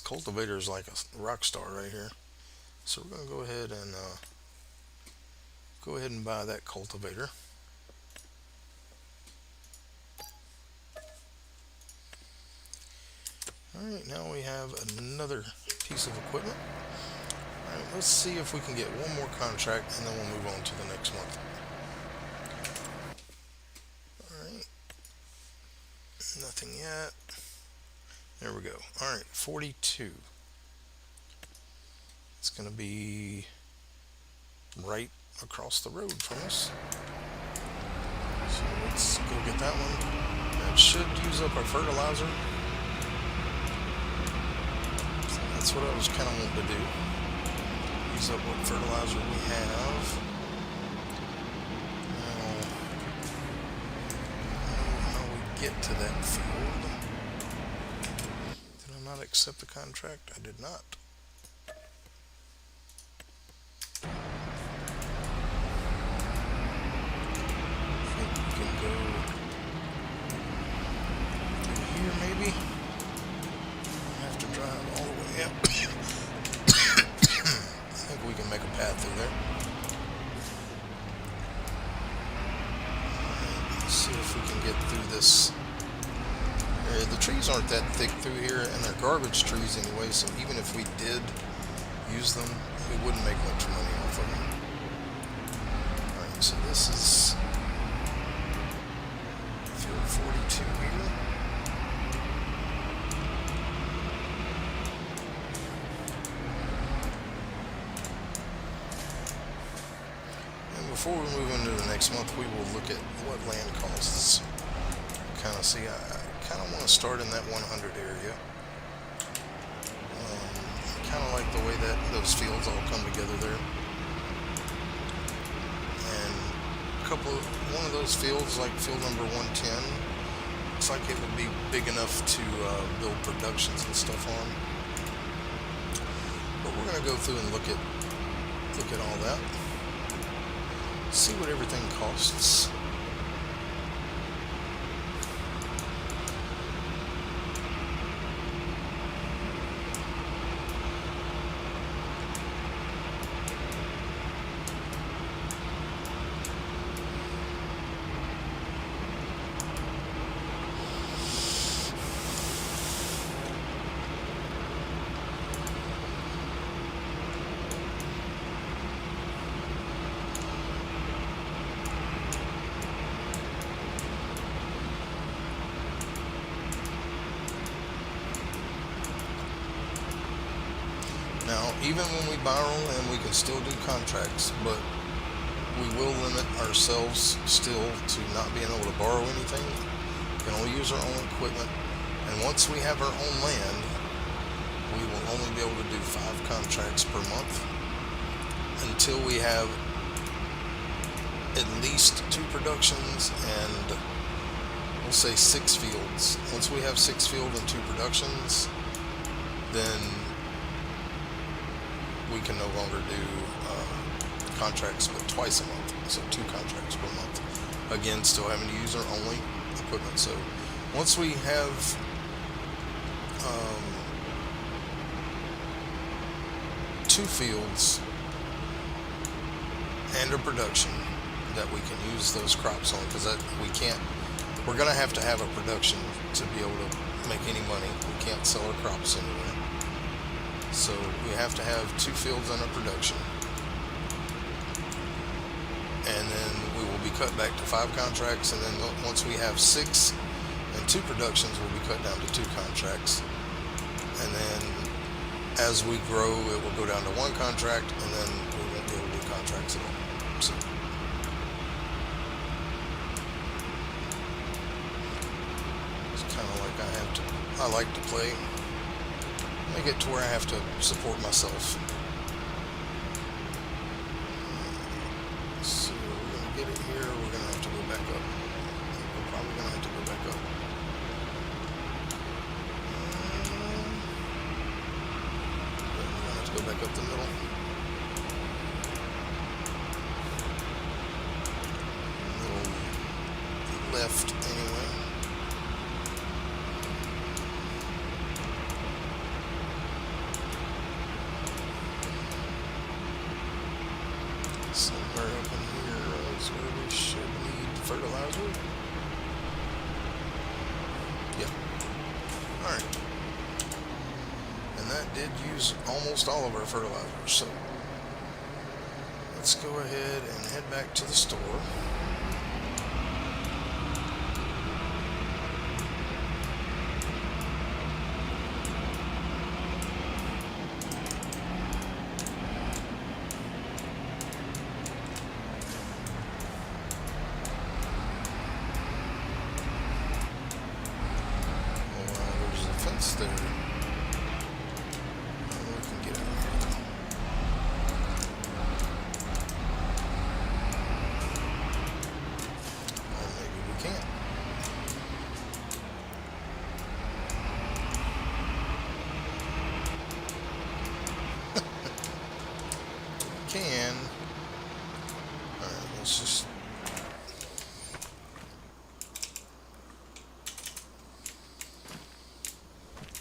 cultivator is like a rock star right here. So we're gonna go ahead and buy that cultivator. Alright, now we have another piece of equipment. Alright, let's see if we can get one more contract and then we'll move on to the next month. Alright, nothing yet. There we go. Alright, 42. It's going to be right across the road from us. So let's go get that one. That should use up our fertilizer. So that's what I was kind of wanting to do. Use up what fertilizer we have. Now, how we get to that field. Did I not accept the contract? I did not. Maybe I have to drive all the way up. I think we can make a path through there. Let's see if we can get through this. The trees aren't that thick through here, and they're garbage trees anyway, so even if we did use them, we wouldn't make much money off of them. Alright, so this is field 42 here. Before we move into the next month, we will look at what land costs. Kind of see, I kind of want to start in that 100 area. I kind of like the way that those fields all come together there. And one of those fields, like field number 110, looks like it would be big enough to build productions and stuff on. But we're going to go through and look at all that. See what everything costs. Now, even when we borrow and we can still do contracts, but we will limit ourselves still to not being able to borrow anything. We can only use our own equipment. And once we have our own land, we will only be able to do 5 contracts per month until we have at least 2 productions, and we'll say 6 fields. Once we have 6 fields and 2 productions, then we can no longer do contracts but twice a month. So 2 contracts per month. Again, still having to use our only equipment. So once we have um, 2 fields and a production that we can use those crops on, because that we can't. We're gonna have to have a production to be able to make any money. We can't sell our crops anywhere. So we have to have 2 fields and a production, and then we will be cut back to 5 contracts. And then once we have 6 and 2 productions, we'll be cut down to 2 contracts. And then as we grow, it will go down to 1 contract, and then we won't be able to do contracts at all. So it's kind of like I like to play, make it to where I have to support myself. So we're gonna get it here. We're gonna have to go back up. We're probably gonna have to go back up. We're gonna have to go back up the middle. Middle left anyway. Somewhere up in here is where we should need fertilizer. Yep. Alright. And that did use almost all of our fertilizer. So let's go ahead and head back to the store. There's a fence there. We can get out here. Or maybe we can't. Can. Alright, let's just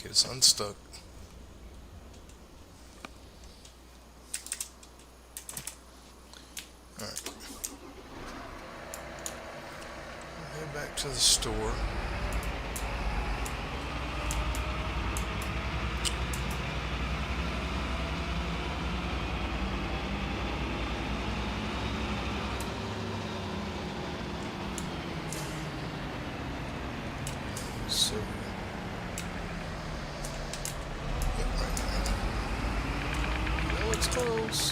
get us unstuck. Alright. Head back to the store. So, yeah, right there. No, it's close.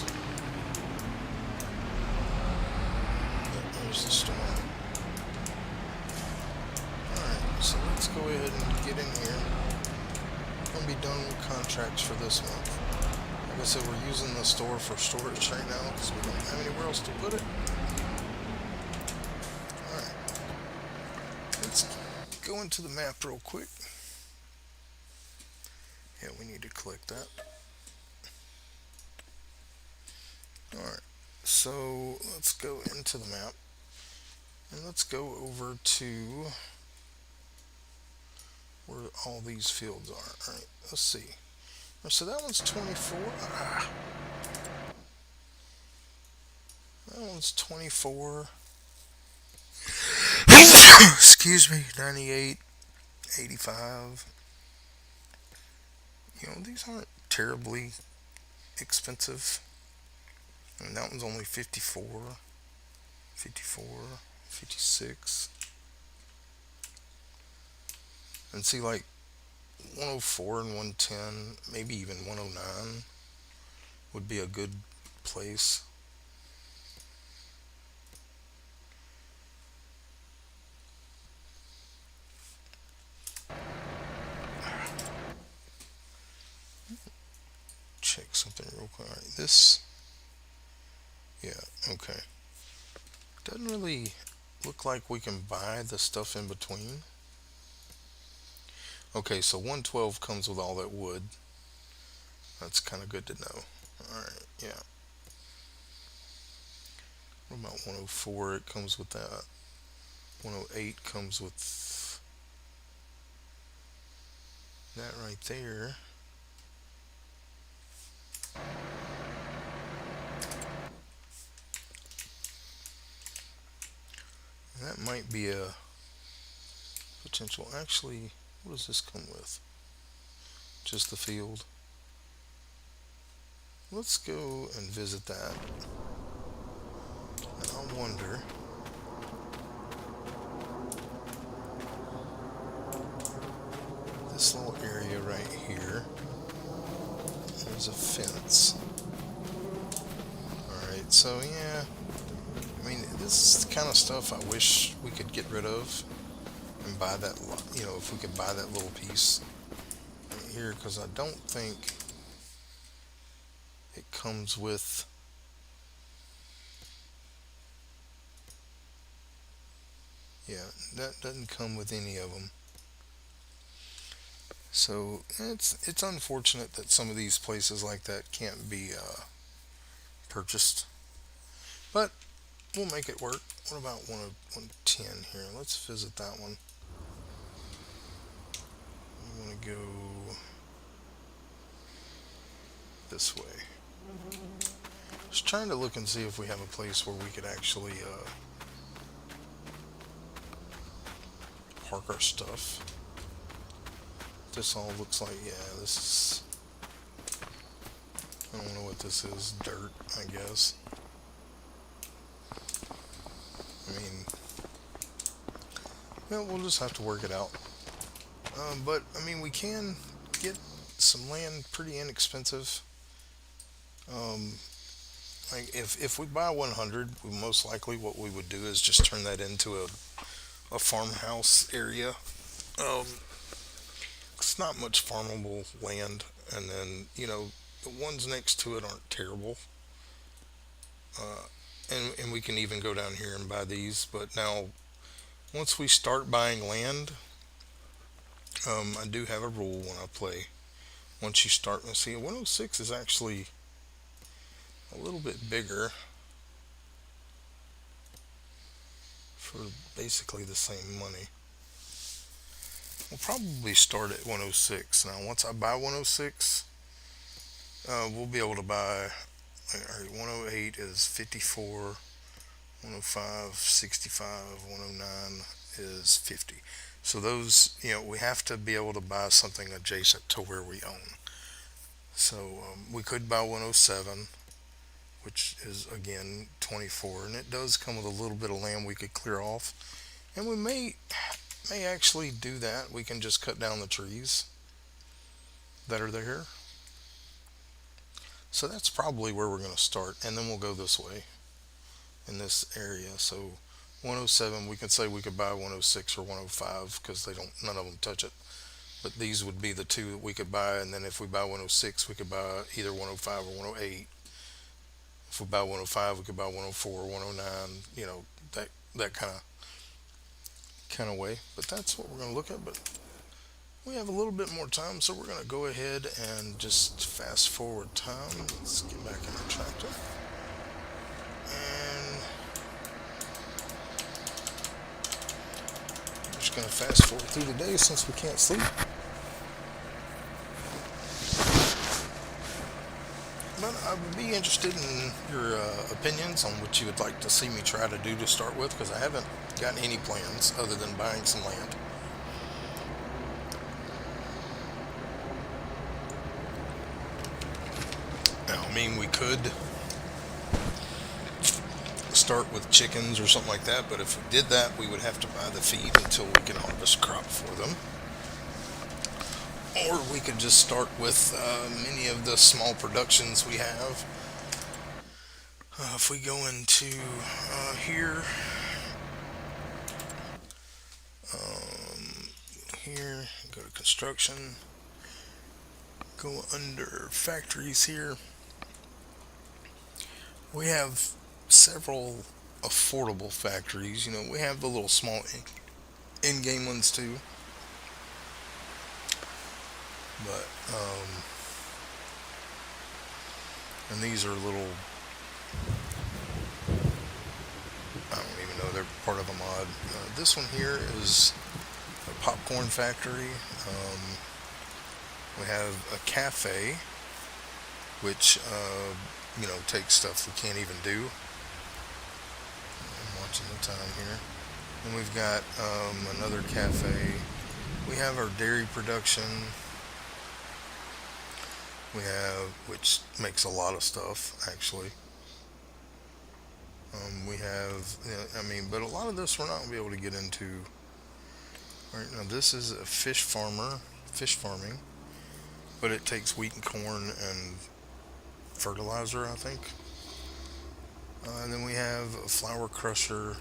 Yep, there's the store. Alright, so let's go ahead and get in here. I'm going to be done with contracts for this month. Like I said, we're using the store for storage right now because we don't have anywhere else to put it. Alright. Let's go into the map real quick. Yeah, we need to collect that. Alright, so let's go into the map and let's go over to where all these fields are. Alright, let's see. So that one's 24. That one's 24. Excuse me, 98, 85. You know, these aren't terribly expensive. And that one's only 54, 54, 56. And see, like 104 and 110, maybe even 109 would be a good place. Check something real quick. All right, this, yeah, okay. Doesn't really look like we can buy the stuff in between. Okay, so 112 comes with all that wood. That's kind of good to know. Alright, yeah. What about 104? It comes with that. 108 comes with that right there. And that might be a potential. Actually, what does this come with? Just the field. Let's go and visit that. And I wonder. This little area right here. There's a fence. Alright, so yeah. I mean, this is the kind of stuff I wish we could get rid of and buy that, if we could buy that little piece right here, because I don't think it comes with. Yeah, that doesn't come with any of them. So it's unfortunate that some of these places like that can't be purchased, but we'll make it work. What about 110 here? Let's visit that one. I'm gonna go this way. Just trying to look and see if we have a place where we could actually park our stuff. This all looks like, yeah, this is, I don't know what this is, dirt, I guess. I mean, yeah, we'll just have to work it out. But, I mean, we can get some land pretty inexpensive. Um, like, if we buy 100, we most likely what we would do is just turn that into a farmhouse area. Um, it's not much farmable land, and then, the ones next to it aren't terrible. Uh, and we can even go down here and buy these. But now, once we start buying land, I do have a rule when I play. Once you start, and see, 106 is actually a little bit bigger for basically the same money. We'll probably start at 106. Now, once I buy 106, we'll be able to buy. All right, 108 is 54, 105, 65, 109 is 50. So those, we have to be able to buy something adjacent to where we own. So we could buy 107, which is again 24, and it does come with a little bit of land we could clear off, and we may actually do that. We can just cut down the trees that are there. So that's probably where we're going to start, and then we'll go this way in this area. So 107, we could say we could buy 106 or 105 because none of them touch it. But these would be the two that we could buy, and then if we buy 106, we could buy either 105 or 108. If we buy 105, we could buy 104 or 109. That kind of way. But that's what we're going to look at. But we have a little bit more time, so we're going to go ahead and just fast forward time. Let's get back in the tractor. And we're just going to fast forward through the day since we can't sleep. But I would be interested in your opinions on what you would like to see me try to do to start with, because I haven't got any plans other than buying some land. Now, I mean, we could start with chickens or something like that, but if we did that, we would have to buy the feed until we can harvest crop for them. Or we could just start with many of the small productions we have. If we go into here, here, go to construction, go under factories here. We have several affordable factories. You know, we have the little small in-game ones too, but and these are little. I don't even know they're part of a mod. This one here is a popcorn factory. We have a cafe, which takes stuff we can't even do. I'm watching the time here. And we've got another cafe. We have our dairy production. We have, which makes a lot of stuff actually. We have, but a lot of this we're not gonna be able to get into. Right now, this is a fish farming, but it takes wheat and corn and fertilizer, I think. And then we have a flour crusher,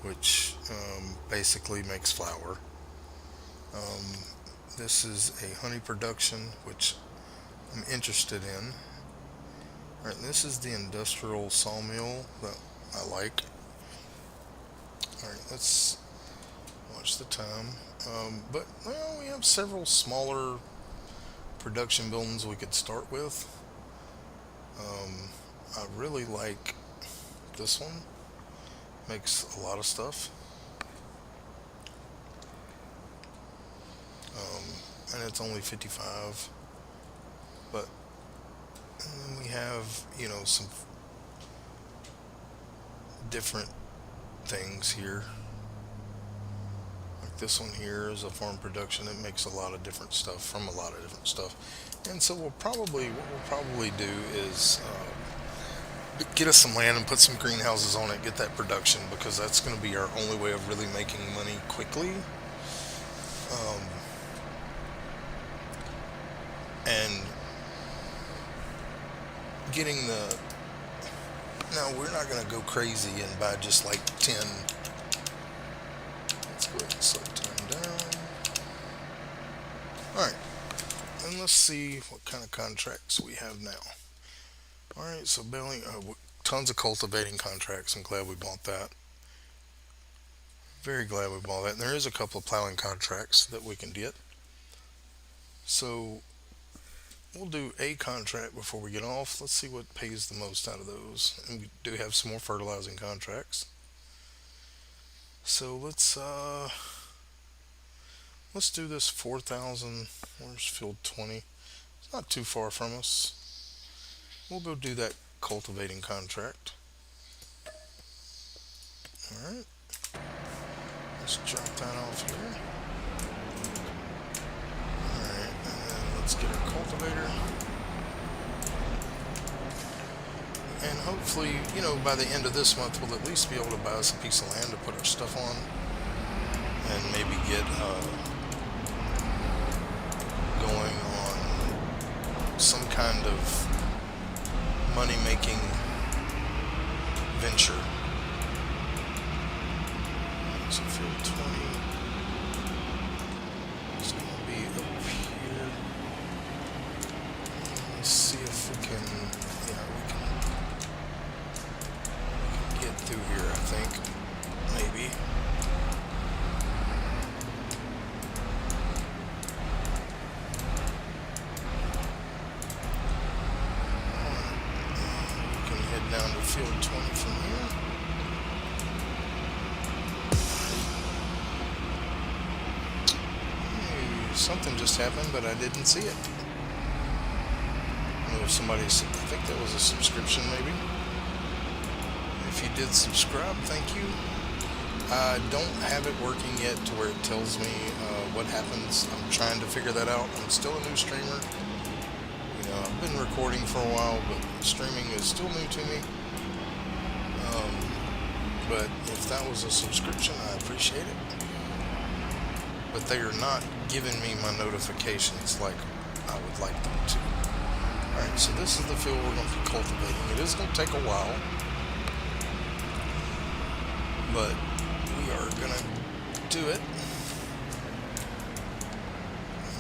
which basically makes flour. This is a honey production, which I'm interested in. All right, this is the industrial sawmill that I like. All right, let's watch the time. But well, we have several smaller production buildings we could start with. I really like this one. Makes a lot of stuff. And it's only 55. But and then we have, some different things here. Like this one here is a farm production. It makes a lot of different stuff from a lot of different stuff. And so what we'll probably do is get us some land and put some greenhouses on it, get that production, because that's going to be our only way of really making money quickly. And getting the now we're not going to go crazy and buy just like 10. Let's go ahead and slow time down. All right, and let's see what kind of contracts we have now. All right, so Billy, tons of cultivating contracts. I'm glad we bought that. Very glad we bought that. And there is a couple of plowing contracts that we can get. So we'll do a contract before we get off. Let's see what pays the most out of those. And we do have some more fertilizing contracts. So let's do this 4,000. Where's field 20? It's not too far from us. We'll go do that cultivating contract. All right. Let's drop that off here. Alright, and then let's get our cultivator. And hopefully, by the end of this month, we'll at least be able to buy us a piece of land to put our stuff on. And maybe get going on some kind of money-making venture. So field 20 is going to be up here. Let's see if we can, we can get through here, I think. Maybe. We can head down to field 20 from here. Something just happened, but I didn't see it. I don't know if I think that was a subscription maybe. If you did subscribe, thank you. I don't have it working yet to where it tells me what happens. I'm trying to figure that out. I'm still a new streamer. I've been recording for a while, but streaming is still new to me. But if that was a subscription, I appreciate it. But they are not giving me my notifications like I would like them to. Alright, so this is the field we're going to be cultivating. It is going to take a while, but we are going to do it.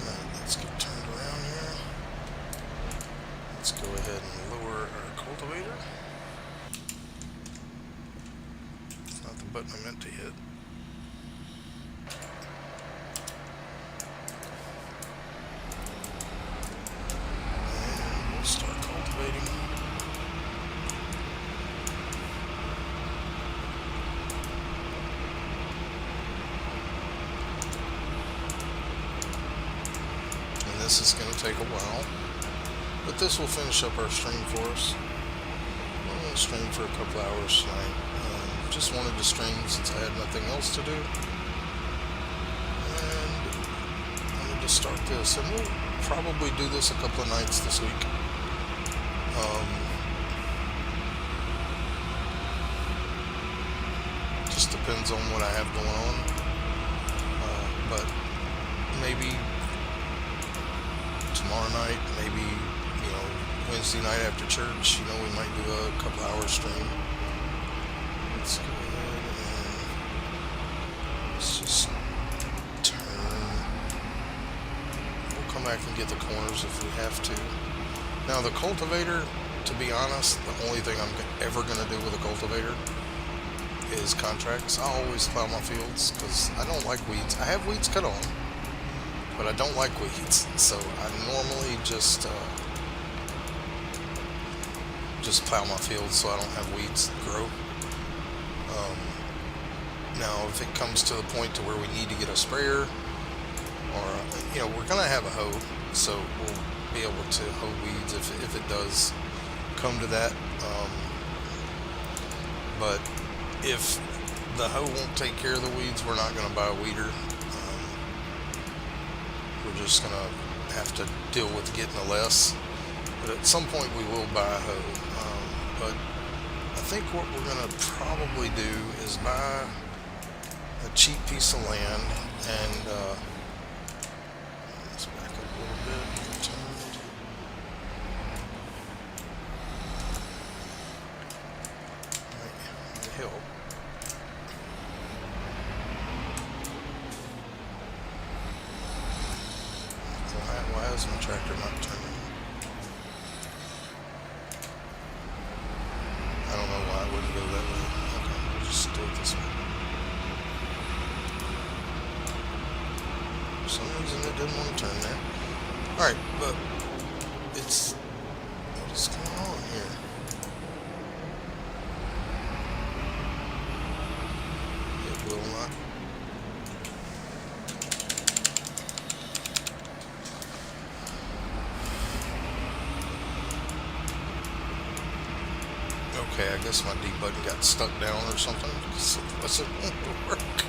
Alright, let's get turned around here. Let's go ahead and lower our cultivator. button I meant to hit. And we'll start cultivating. And this is going to take a while, but this will finish up our stream for us. I'm going to stream for a couple hours tonight. Just wanted to stream since I had nothing else to do. And I need to start this. And we'll probably do this a couple of nights this week. Just depends on what I have going on. But maybe tomorrow night, maybe, Wednesday night after church, we might do a couple hour stream. Let's go ahead and let's just turn. We'll come back and get the corners if we have to. Now the cultivator, to be honest, the only thing I'm ever going to do with a cultivator is contracts. I always plow my fields because I don't like weeds. I have weeds cut on, but I don't like weeds. So I normally just plow my fields so I don't have weeds grow. Now, if it comes to the point to where we need to get a sprayer, or we're gonna have a hoe, so we'll be able to hoe weeds if it does come to that. But if the hoe won't take care of the weeds, we're not gonna buy a weeder. We're just gonna have to deal with getting a less. But at some point, we will buy a hoe. But I think what we're gonna probably do is buy a cheap piece of land and let's back up a little bit. Turned. Might help. Why is my tractor not turning? I don't know why I wouldn't go that way. Okay, we'll just do it this way. For some reason it didn't want to turn there. Alright, but it's... what is going on here? It will not... Okay, I guess my D button got stuck down or something. So it wasn't going to work.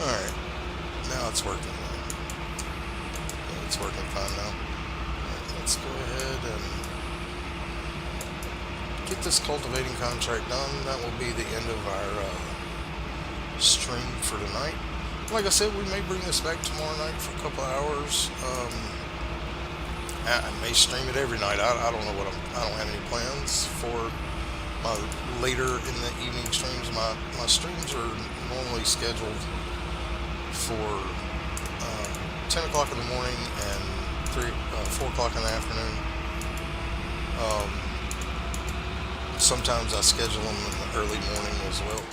Alright. Now it's working. Yeah, it's working fine now. Alright, let's go ahead and get this cultivating contract done. That will be the end of our stream for tonight. Like I said, we may bring this back tomorrow night for a couple of hours. I may stream it every night. I don't know I don't have any plans for my later in the evening streams. My streams are normally scheduled for 10 o'clock in the morning and 4 o'clock in the afternoon. Sometimes I schedule them in the early morning as well.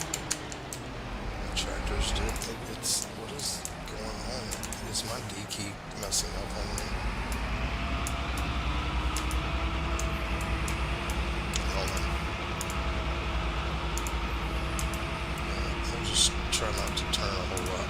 The tractors do. What is going on? Is my D key messing up on me? Try not to turn a whole lot.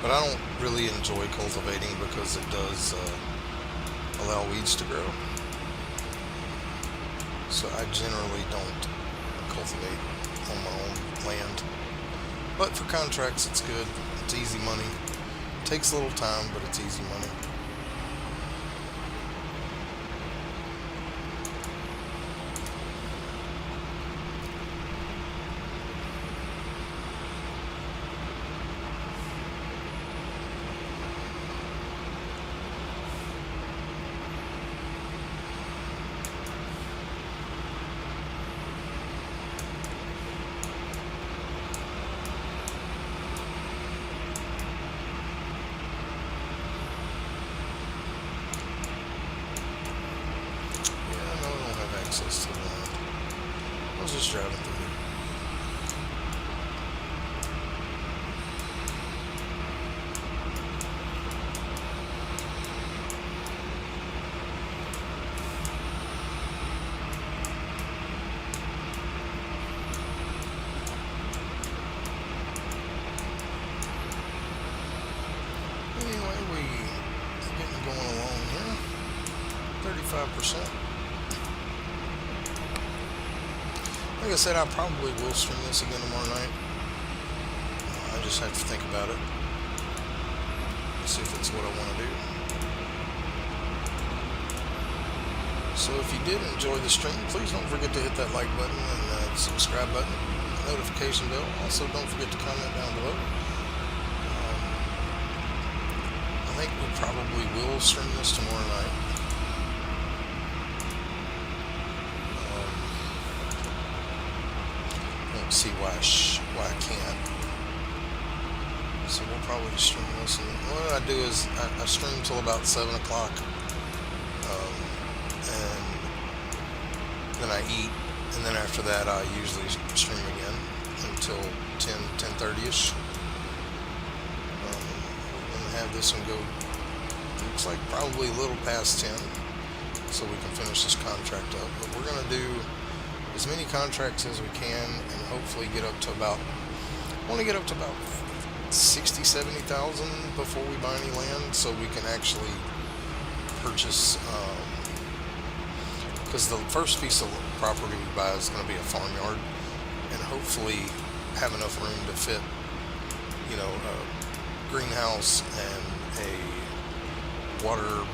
But I don't really enjoy cultivating because it does allow weeds to grow. So I generally don't cultivate on my own land. But for contracts, it's good. It's easy money. It takes a little time, but it's easy money. getting it going along here. 35%. Like I said, I probably will stream this again tomorrow night. I just have to think about it. See if it's what I want to do. So if you did enjoy the stream, please don't forget to hit that like button and subscribe button, notification bell. Also, don't forget to comment down below. I think we probably will stream this tomorrow night. I don't see why I can't. So we'll probably stream this. And what I do is I stream till about 7 o'clock. And then I eat, and then after that I usually stream again until 10:30ish. We're going to have this one go, looks like probably a little past 10, so we can finish this contract up. But we're going to do as many contracts as we can, and hopefully get up to about, I want to get up to about 60,000-70,000 before we buy any land, so we can actually purchase, because the first piece of property we buy is going to be a farmyard, and hopefully have enough room to fit, you know, a greenhouse and a water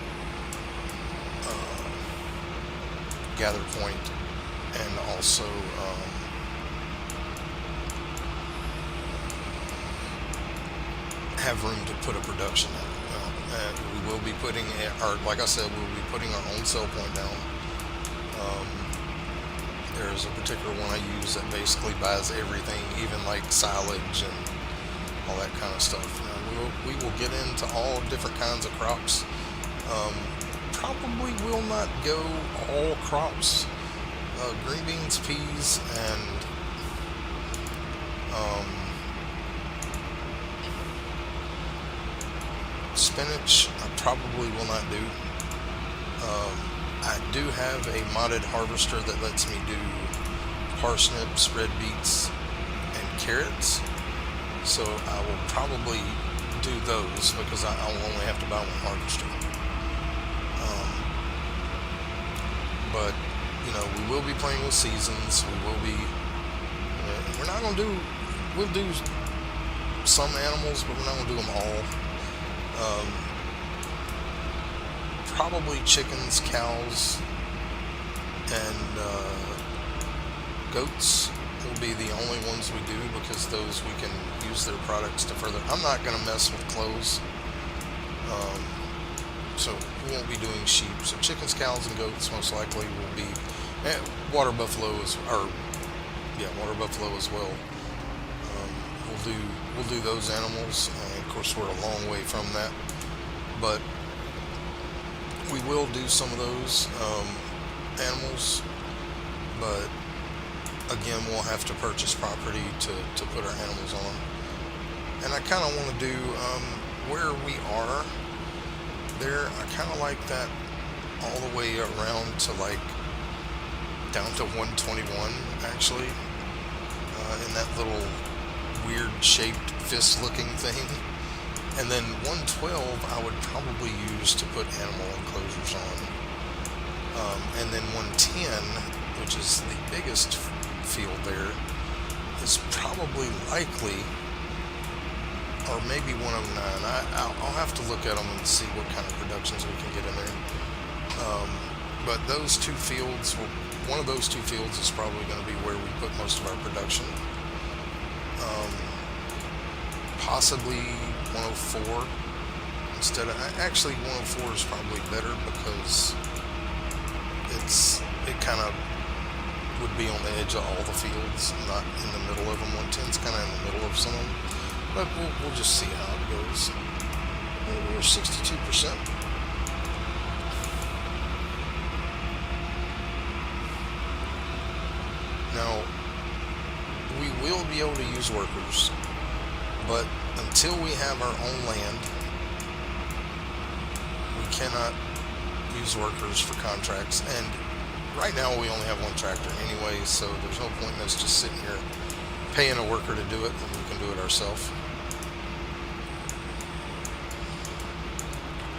gather point, and also have room to put a production in. We will be putting, or like I said, we'll be putting our own sell point down. There's a particular one I use that basically buys everything, even like silage and all that kind of stuff. Now, we will get into all different kinds of crops. Probably will not go all crops. Green beans, peas, and spinach I probably will not do. I do have a modded harvester that lets me do parsnips, red beets, and carrots, so I will probably do those because I will only have to buy one harvester. But you know, we will be playing with seasons. We will be, we're not going to do, we'll do some animals, but we're not going to do them all. Probably chickens, cows, and goats will be the only ones we do, because those we can use their products to further. I'm not going to mess with clothes, so we won't be doing sheep. So chickens, cows, and goats most likely will be, water buffalo water buffalo as well. We'll do those animals. Of course, we're a long way from that, but we will do some of those animals. But again, we'll have to purchase property to put our animals on. And I kind of want to do where we are there. I kind of like that all the way around to like down to 121 actually, in that little weird shaped fist looking thing. And then 112 I would probably use to put animal enclosures on. And then 110, which is the biggest field there, is probably likely, or maybe 109. I'll have to look at them and see what kind of productions we can get in there. But those two fields, one of those two fields is probably going to be where we put most of our production. Possibly 104 instead of, actually 104 is probably better because it kind of would be on the edge of all the fields, not in the middle of them. 110 is kind of in the middle of some of them, but we'll just see how it goes. We're 62%. Now, we will be able to use workers, but until we have our own land, we cannot use workers for contracts. And right now we only have one tractor anyway, so there's no point in us just sitting here paying a worker to do it when we can do it ourselves.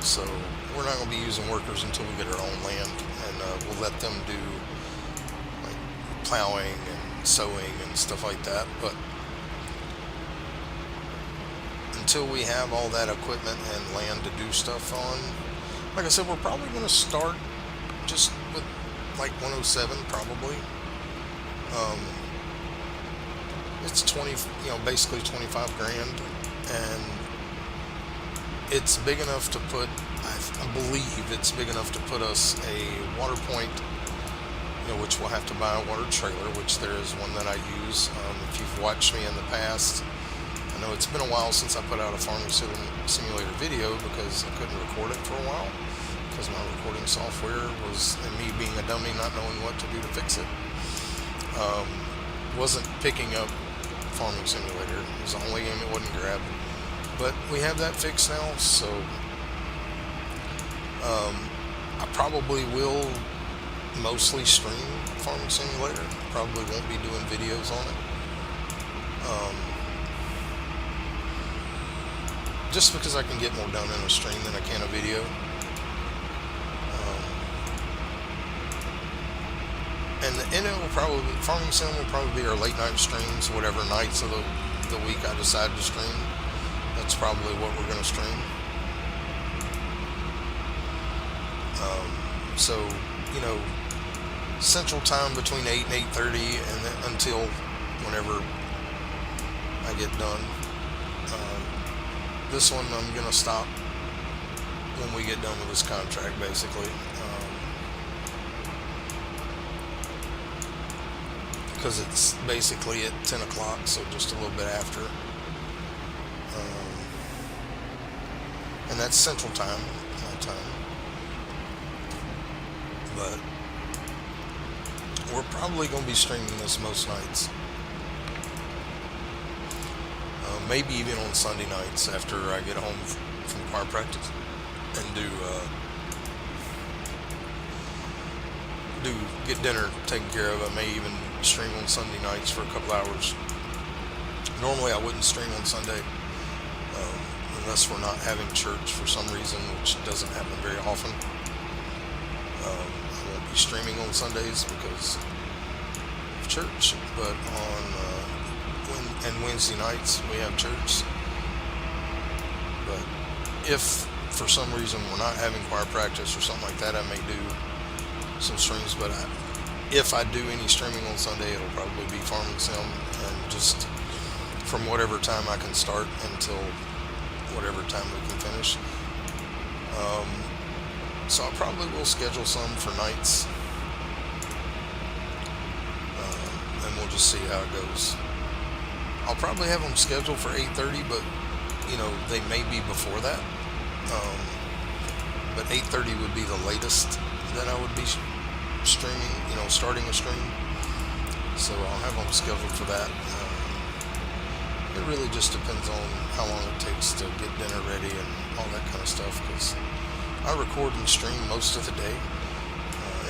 So we're not going to be using workers until we get our own land, and we'll let them do like plowing and sowing and stuff like that. But until we have all that equipment and land to do stuff on, like I said, we're probably going to start just with like 107 probably. Um, it's 20, basically 25 grand, and it's big enough to put, I believe it's big enough to put us a water point, which we'll have to buy a water trailer, which there is one that I use. If you've watched me in the past, I know it's been a while since I put out a farming simulator video because I couldn't record it for a while because my recording software was, and me being a dummy not knowing what to do to fix it, wasn't picking up farming simulator. It was the only game it wouldn't grab. But we have that fixed now, so I probably will mostly stream farming simulator. Probably won't be doing videos on it. Just because I can get more done in a stream than I can a video. And it will probably, farming sim will probably be our late night streams, whatever nights of the week I decide to stream. That's probably what we're going to stream. So, Central Time between 8 and 8:30, and then until whenever I get done. This one I'm going to stop when we get done with this contract, basically. Because it's basically at 10 o'clock, so just a little bit after. And that's Central Time, my time. But we're probably going to be streaming this most nights. Maybe even on Sunday nights after I get home from choir practice and get dinner taken care of. I may even stream on Sunday nights for a couple hours. Normally I wouldn't stream on Sunday unless we're not having church for some reason, which doesn't happen very often. I won't be streaming on Sundays because of church, but on Wednesday nights we have church. But if for some reason we're not having choir practice or something like that, I may do some streams. But if I do any streaming on Sunday, it'll probably be farming sim, and just from whatever time I can start until whatever time we can finish. So I probably will schedule some for nights, and we'll just see how it goes. I'll probably have them scheduled for 8:30, but they may be before that. But 8:30 would be the latest that I would be streaming, starting a stream. So I'll have them scheduled for that. It really just depends on how long it takes to get dinner ready and all that kind of stuff, because I record and stream most of the day.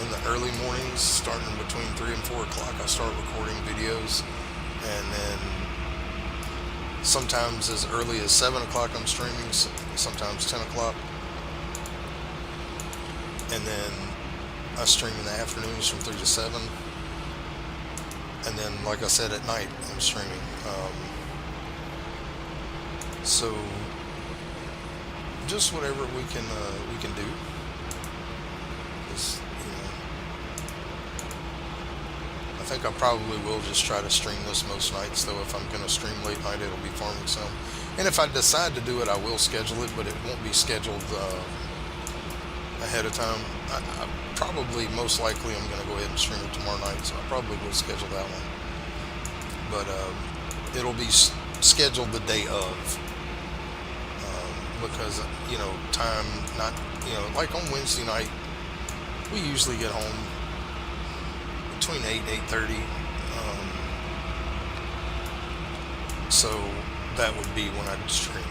In the early mornings, starting between 3 and 4 o'clock, I start recording videos, and then sometimes as early as 7 o'clock I'm streaming, sometimes 10 o'clock. And then I stream in the afternoons from 3 to 7. And then, like I said, at night I'm streaming. So just whatever we can do. Is, I think I probably will just try to stream this most nights, though. If I'm going to stream late night, it'll be farming sim. And if I decide to do it, I will schedule it, but it won't be scheduled ahead of time. I probably, most likely, I'm going to go ahead and stream it tomorrow night, so I probably will schedule that one. But it'll be scheduled the day of, because time, not like on Wednesday night, we usually get home between 8 and 8:30. So that would be when I'd stream,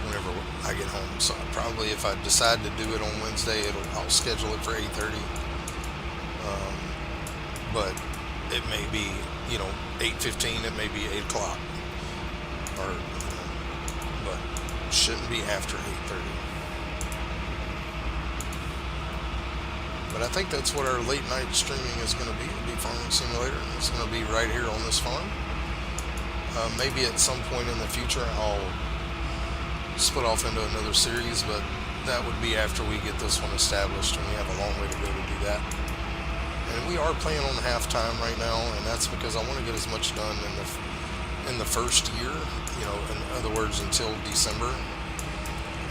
whenever I get home. So probably if I decide to do it on Wednesday, I'll schedule it for 8:30. But it may be 8:15. It may be 8 o'clock, or but shouldn't be after 8:30. But I think that's what our late night streaming is going to be. It'll be Farming Simulator. It's going to be right here on this farm. Maybe at some point in the future I'll split off into another series, but that would be after we get this one established, and we have a long way to go to do that. And we are playing on halftime right now, and that's because I want to get as much done in the first year, in other words, until December,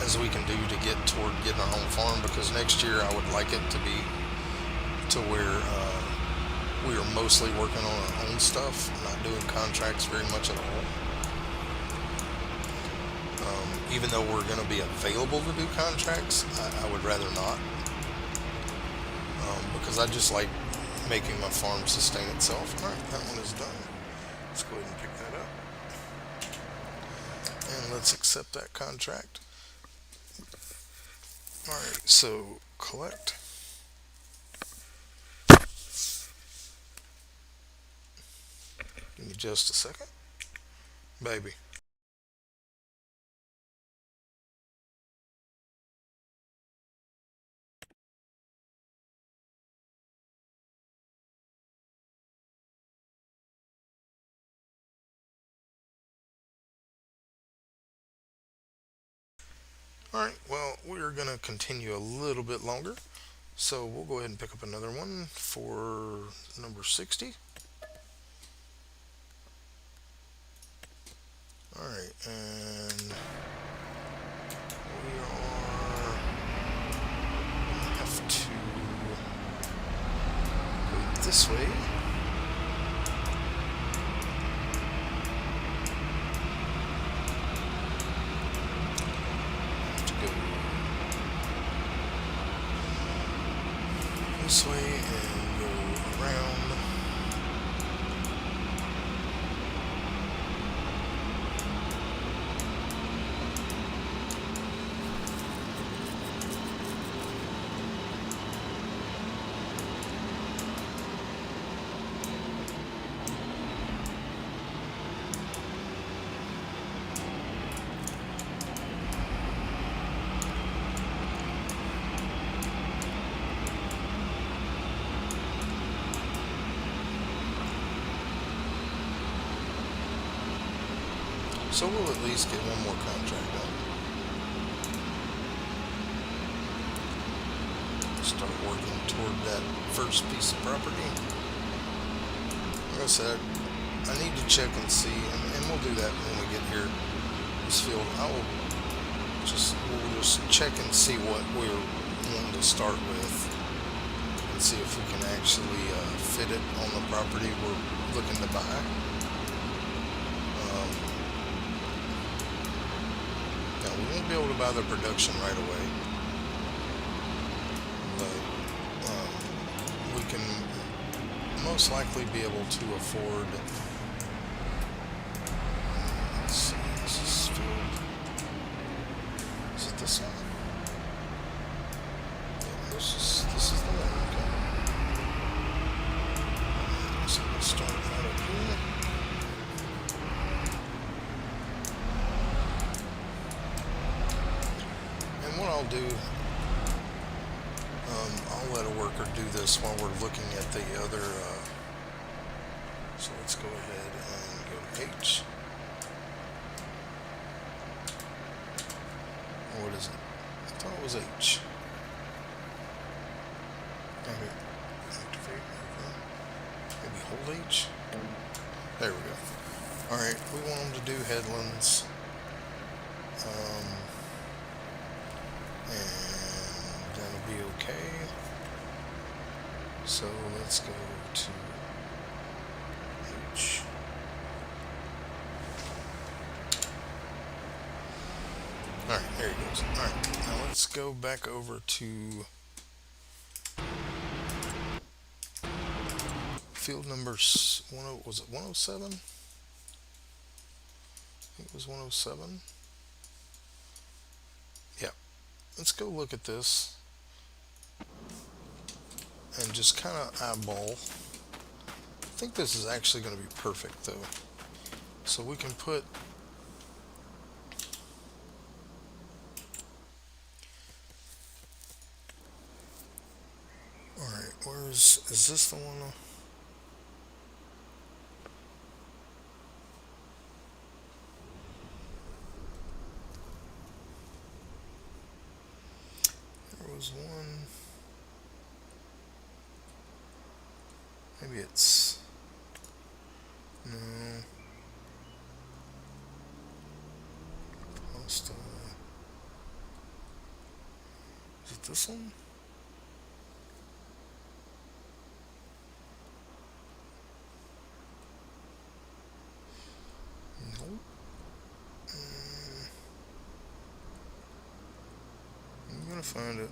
as we can do to get toward getting our home farm. Because next year I would like it to be to where we are mostly working on our own stuff, not doing contracts very much at all. Even though we're going to be available to do contracts, I would rather not, because I just like making my farm sustain itself. All right, that one is done. Let's go ahead and pick that up, and let's accept that contract. All right, so collect. Give me just a second, baby. All right, well, we're going to continue a little bit longer. So we'll go ahead and pick up another one for number 60. All right, and we are have to go this way. Have to go this way and go around. So we'll at least get one more contract done. Start working toward that first piece of property. Like I said, I need to check and see, and we'll do that when we get here. This field, we'll just check and see what we're wanting to start with, and see if we can actually fit it on the property we're looking to buy. Now, we won't be able to buy the production right away, but we can most likely be able to afford. Let's see, this is field. Is it this one? Yeah, this is the one. Okay. So we'll start right up here. And what I'll do, I'll let a worker do this while we're looking at the other. So let's go ahead and go to H. What is it? I thought it was H. Maybe activate. Maybe hold H. There we go. Alright, we want them to do headlands. And that'll be okay. So let's go to H. Alright, there he goes. Alright, now let's go back over to field number was it 107? I think it was 107. Yeah. Let's go look at this and just kind of eyeball. I think this is actually going to be perfect though. So we can put Alright, is this the one? There was one. Maybe it's. No. Post, is it this one? Nope. I'm gonna find it.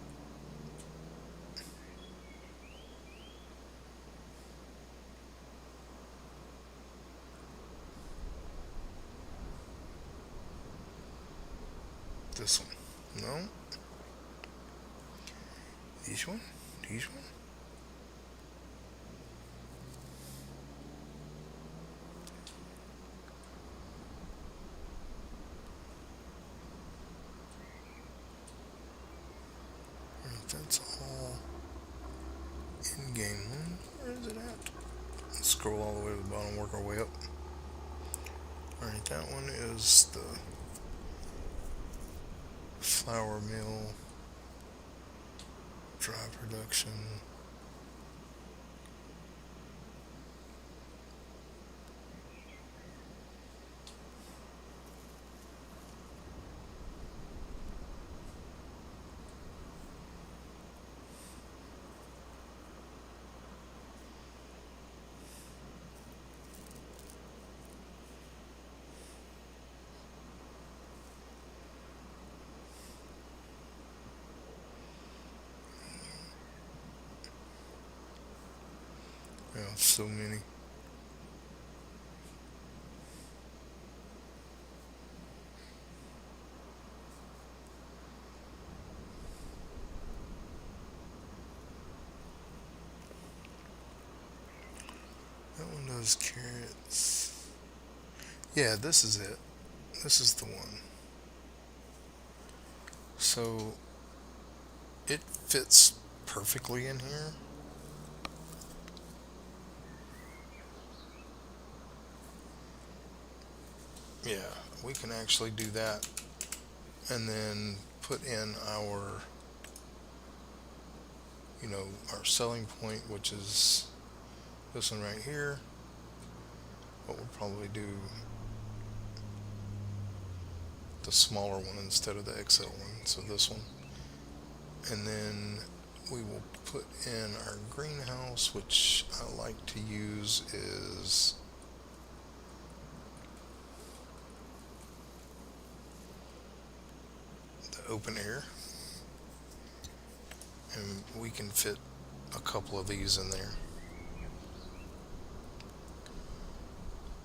This one. No. This one? This one? Alright, that's all in-game one. Where is it at? Let's scroll all the way to the bottom, work our way up. Alright, that one is the flour mill, dry production. Yeah, so many. That one does carrots. Yeah, this is it. This is the one. So it fits perfectly in here. Yeah, we can actually do that and then put in our, our selling point, which is this one right here. But we'll probably do the smaller one instead of the XL one. So this one. And then we will put in our greenhouse, which I like to use is the open air. And we can fit a couple of these in there.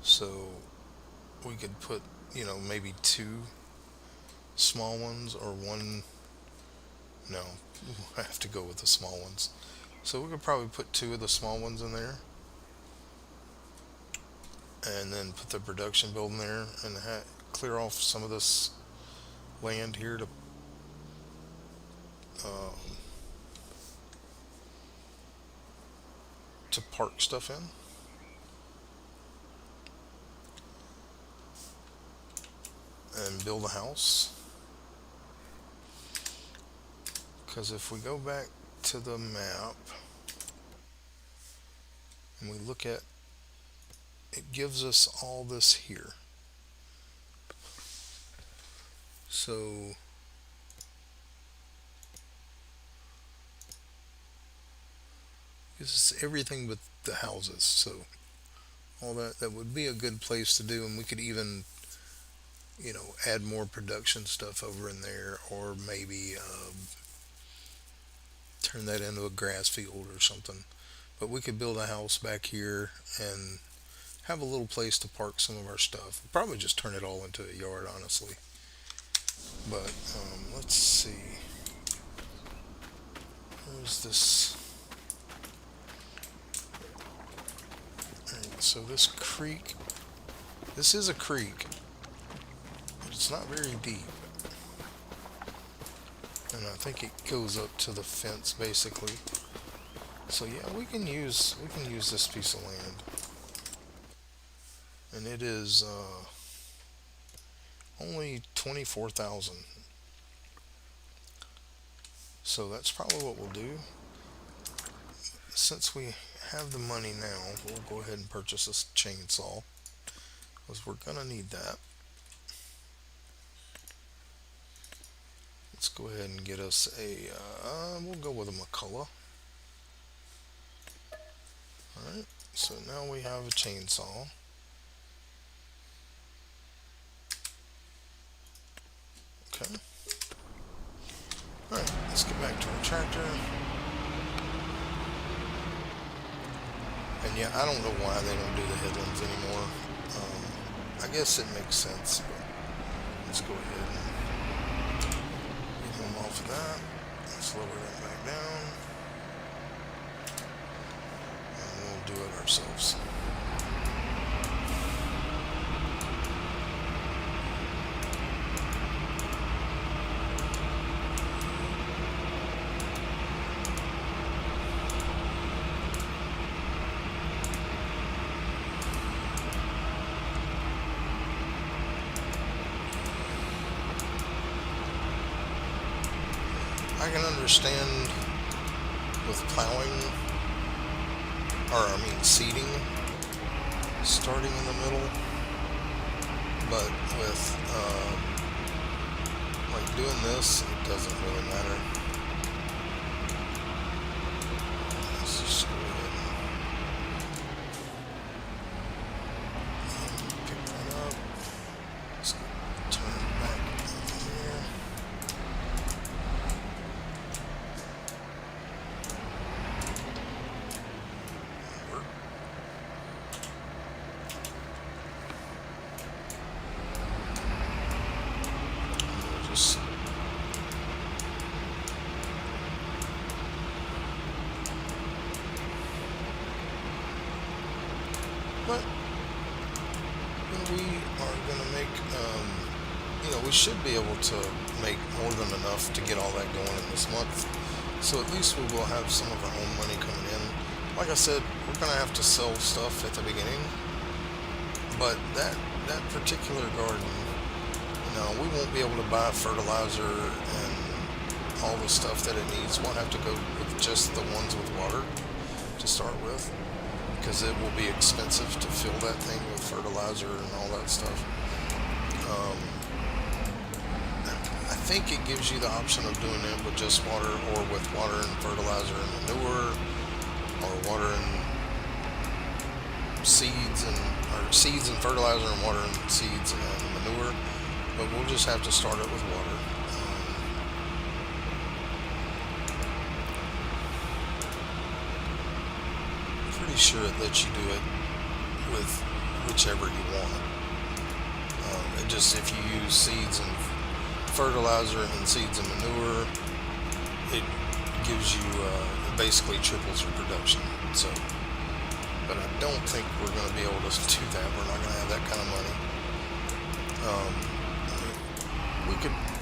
So we could put, maybe two small ones or one. No, I have to go with the small ones. So we could probably put two of the small ones in there, and then put the production building there, and clear off some of this land here um, to park stuff in. And build a house. Because if we go back to the map and we look at it, gives us all this here. So this is everything but the houses. So all that would be a good place to do, and we could even add more production stuff over in there, or maybe turn that into a grass field or something. But we could build a house back here and have a little place to park some of our stuff. Probably just turn it all into a yard, honestly. But let's see. Where's this? Alright, so this creek. This is a creek, but it's not very deep. And I think it goes up to the fence, basically. So yeah, we can use this piece of land, and it is only 24,000. So that's probably what we'll do. Since we have the money now, we'll go ahead and purchase this chainsaw because we're gonna need that. Let's go ahead and get us a. We'll go with a McCullough. All right. So now we have a chainsaw. Okay. All right. Let's get back to our tractor. And yeah, I don't know why they don't do the headlands anymore. I guess it makes sense, but let's go ahead and get him off of that. Let's lower that back down, and we'll do it ourselves. I can understand with plowing, or I mean seeding, starting in the middle, but with like doing this, it doesn't really matter. Let's just go ahead and pick that up. Let's turn it back in here. Just but we are going to make, we should be able to make more than enough to get all that going in this month. So at least we will have some of our own money coming in. Like I said, we're going to have to sell stuff at the beginning, but that particular garden, we won't be able to buy fertilizer and all the stuff that it needs. We'll have to go with just the ones with water to start with, because it will be expensive to fill that thing with fertilizer and all that stuff. I think it gives you the option of doing it with just water, or with water and fertilizer and manure, or water and seeds and or seeds and fertilizer and water and seeds and manure. But we'll just have to start it with water. Pretty sure it lets you do it with whichever you want. It just, if you use seeds and fertilizer and seeds and manure, it gives you it basically triples your production. So, but I don't think we're going to be able to do that. We're not going to have that kind of money.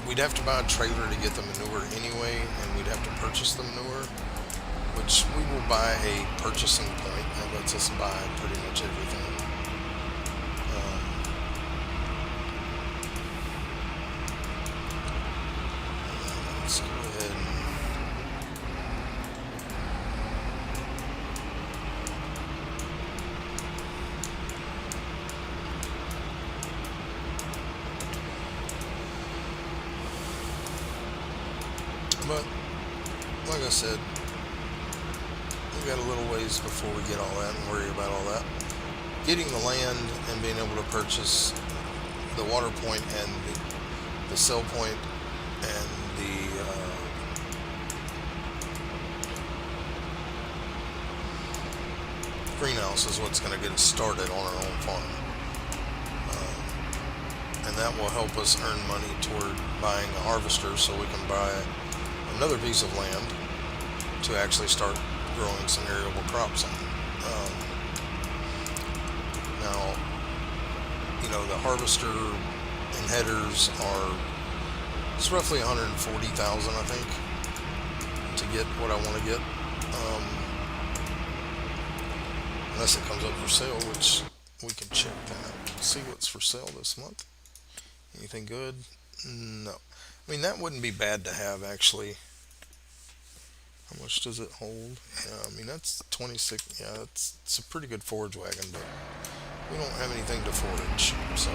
We'd have to buy a trailer to get the manure anyway, and we'd have to purchase the manure, which we will buy a purchasing point that lets us buy pretty much everything. Let's go ahead but like I said, we got a little ways before we get all that and worry about all that. Getting the land and being able to purchase the water point and the sell point and the greenhouse is what's going to get us started on our own farm. And that will help us earn money toward buying a harvester so we can buy another piece of land to actually start growing some arable crops on. Now, the harvester and headers it's roughly 140,000, I think, to get what I want to get. unless it comes up for sale, which we can check that. See what's for sale this month. Anything good? No. I mean, that wouldn't be bad to have actually. How much does it hold? Yeah, I mean that's 26. Yeah, it's a pretty good forage wagon, but we don't have anything to forage, so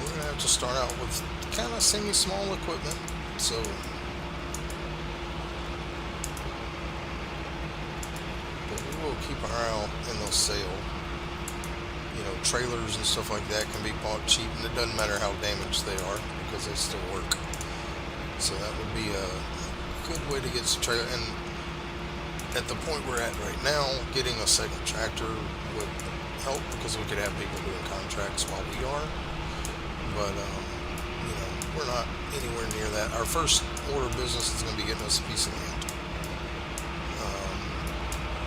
we're gonna have to start out with kind of semi-small equipment. So, but we will keep our eye out in those sale. Trailers and stuff like that can be bought cheap, and it doesn't matter how damaged they are because they still work. So that would be a good way to get some trailer. And at the point we're at right now, getting a second tractor would help because we could have people doing contracts while we are. But we're not anywhere near that. Our first order of business is going to be getting us a piece of land.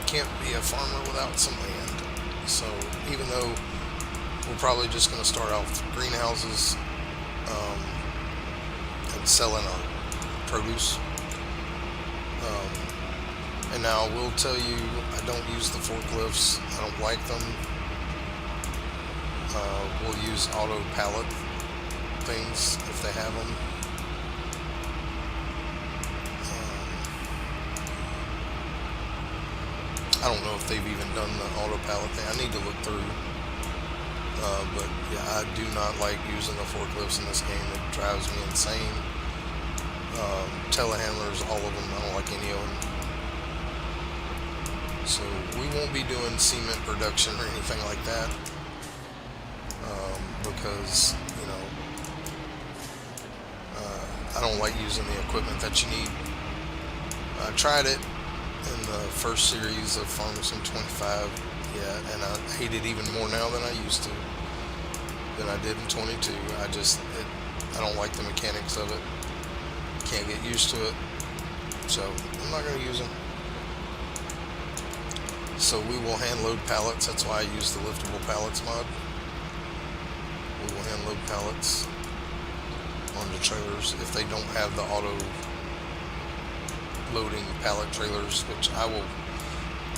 Can't be a farmer without some land. So even though we're probably just going to start off with greenhouses and selling our produce. And now I will tell you, I don't use the forklifts. I don't like them. We'll use auto pallet things if they have them. I don't know if they've even done the auto pallet thing. I need to look through. But yeah, I do not like using the forklifts in this game. It drives me insane. Telehandlers, all of them. I don't like any of them. So we won't be doing cement production or anything like that. Because, I don't like using the equipment that you need. I tried it in the first series of Farming Sim 25, yeah, and I hate it even more now than I used to, than I did in 22. I don't like the mechanics of it. Can't get used to it, so I'm not going to use them. So we will hand load pallets. That's why I use the liftable pallets mod. We will hand load pallets onto trailers if they don't have the auto loading pallet trailers, which I will,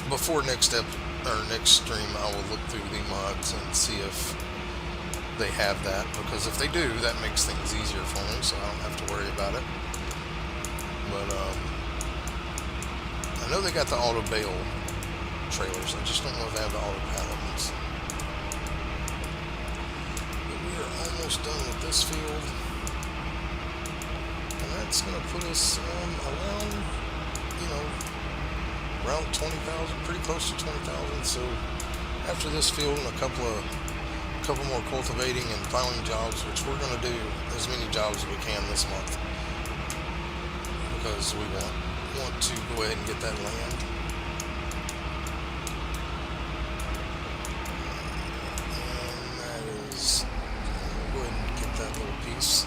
before next step or next stream, I will look through the mods and see if they have that, because if they do, that makes things easier for me, so I don't have to worry about it. But I know they got the auto bale trailers. I just don't know if they have the auto pallet ones. But we are almost done with this field, and that's going to put us around 20,000, pretty close to 20,000. So after this field and a couple more cultivating and plowing jobs, which we're going to do as many jobs as we can this month, because we want to go ahead and get that land. And that is, we'll go ahead and get that little piece.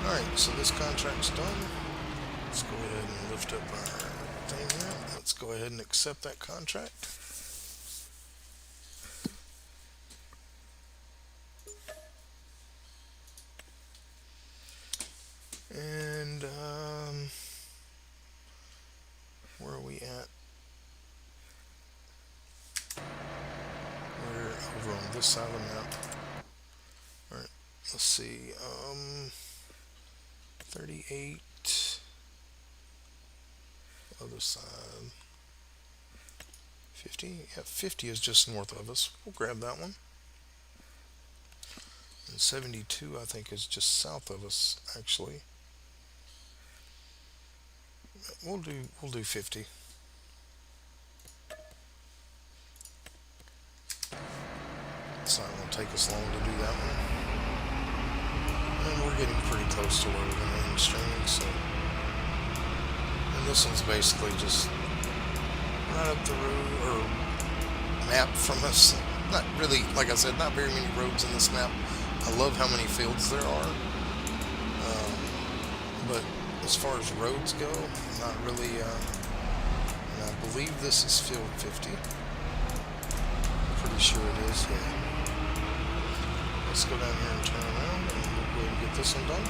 Alright, so this contract's done. Let's go ahead and lift up our thing here. Let's go ahead and accept that contract. And where are we at? We're over on this side of the map. Alright, let's see. 38. Other side. 50? Yeah, 50 is just north of us. We'll grab that one. And 72, I think, is just south of us, actually. We'll do 50. It's not going to take us long to do that one. And we're getting pretty close to where we're going to end streaming, so. And This one's basically just right up the road or map from us. Not really, like I said, not very many roads in this map. I love how many fields there are, but as far as roads go, not really. And I believe this is field 50. Pretty sure it is. Yeah. Let's go down here and turn around, and we'll go ahead and get this one done.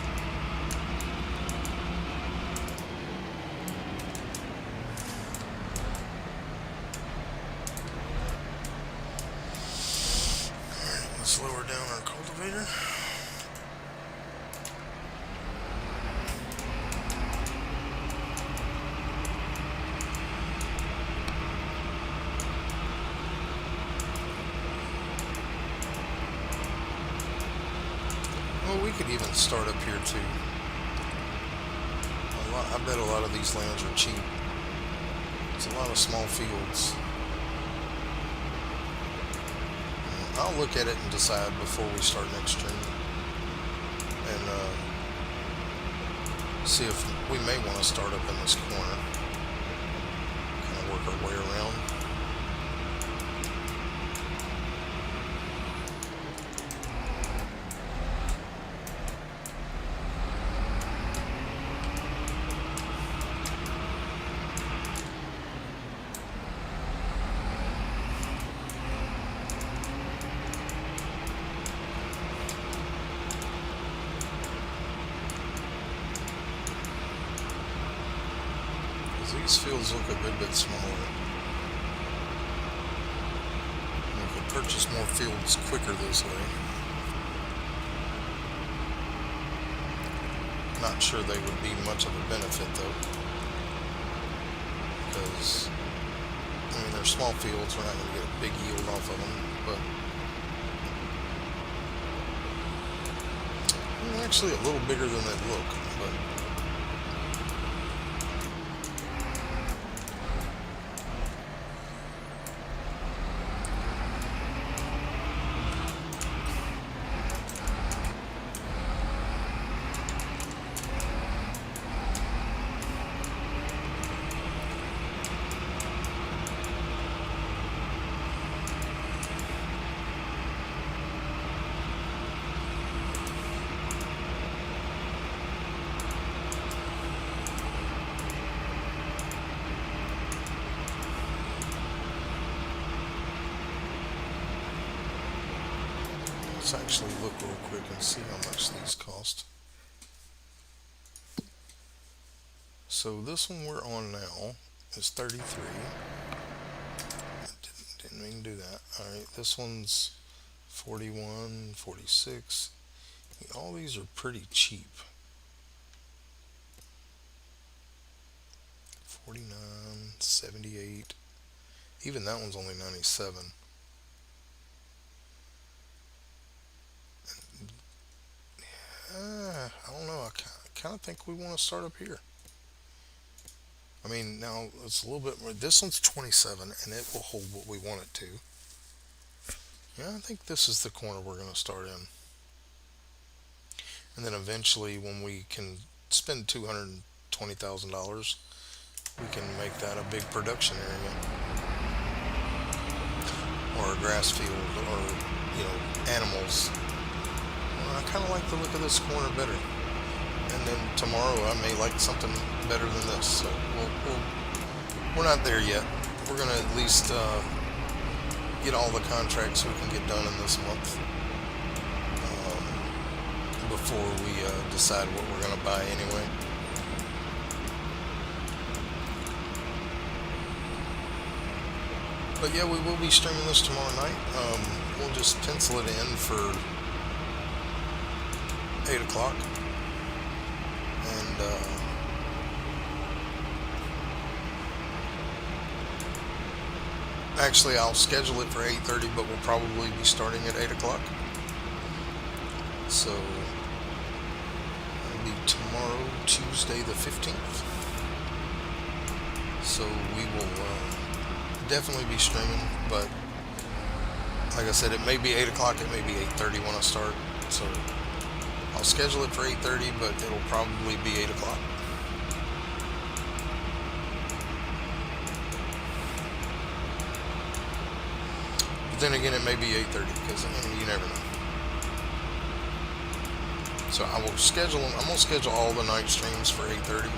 Let's lower down our cultivator. Well, we could even start up here too. I bet a lot of these lands are cheap. It's a lot of small fields. I'll look at it and decide before we start next stream, and see if we may want to start up in this corner. Kind of work our way around. These fields look a good bit smaller. We could purchase more fields quicker this way. Not sure they would be much of a benefit though, because I mean they're small fields. We're not going to get a big yield off of them, but they're actually a little bigger than they look. But let's actually look real quick and see how much these cost. So this one we're on now is 33. Didn't mean to do that. Alright, this one's 41, 46. All these are pretty cheap. 49, 78. Even that one's only 97. I don't know. I kind of think we want to start up here. I mean, now it's a little bit more. This one's 27, and it will hold what we want it to. Yeah, I think this is the corner we're going to start in. And then eventually, when we can spend $220,000, we can make that a big production area, or a grass field, or animals. I kind of like the look of this corner better, and then tomorrow I may like something better than this. So we're not there yet. We're gonna at least get all the contracts we can get done in this month before we decide what we're gonna buy anyway. But yeah, we will be streaming this tomorrow night. We'll just pencil it in for 8 o'clock, and actually I'll schedule it for 8:30, but we'll probably be starting at 8 o'clock. So it'll be tomorrow, Tuesday the 15th. So we will definitely be streaming, but like I said, it may be 8 o'clock, it may be 8:30 when I start. So I'll schedule it for 8:30, but it'll probably be 8 o'clock. But then again, it may be 8:30 because you never know. So I will schedule them. I'm gonna schedule all the night streams for 8:30,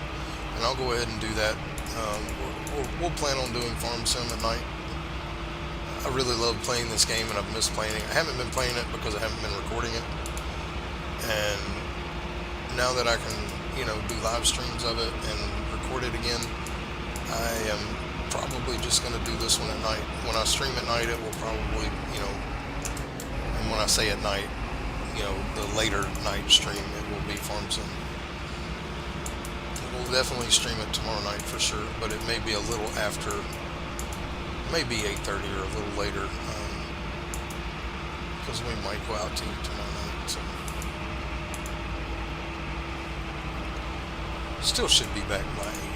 and I'll go ahead and do that. We'll plan on doing Farm Sim at night. I really love playing this game, and I've missed playing it. I haven't been playing it because I haven't been recording it, and now that I can, do live streams of it and record it again, I am probably just going to do this one at night. When I stream at night, it will probably, and when I say at night, the later night stream, it will be Farm Sim. We'll definitely stream it tomorrow night for sure, but it may be a little after, maybe 8:30 or a little later, because we might go out to eat tomorrow night. So still should be back by 8.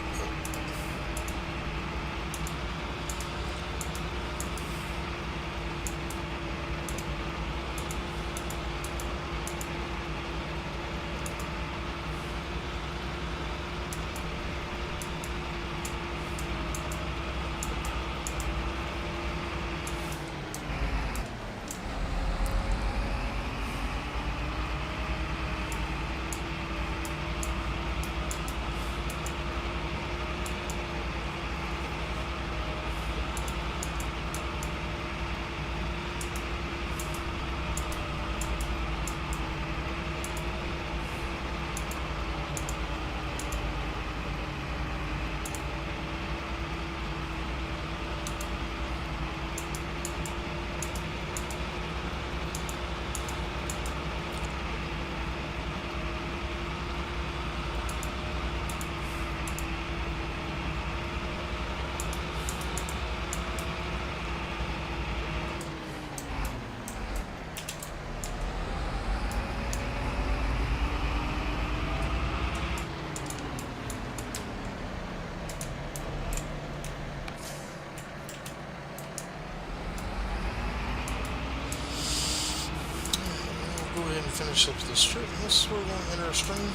Go ahead and finish up the strip. This is where we're going to enter a stream.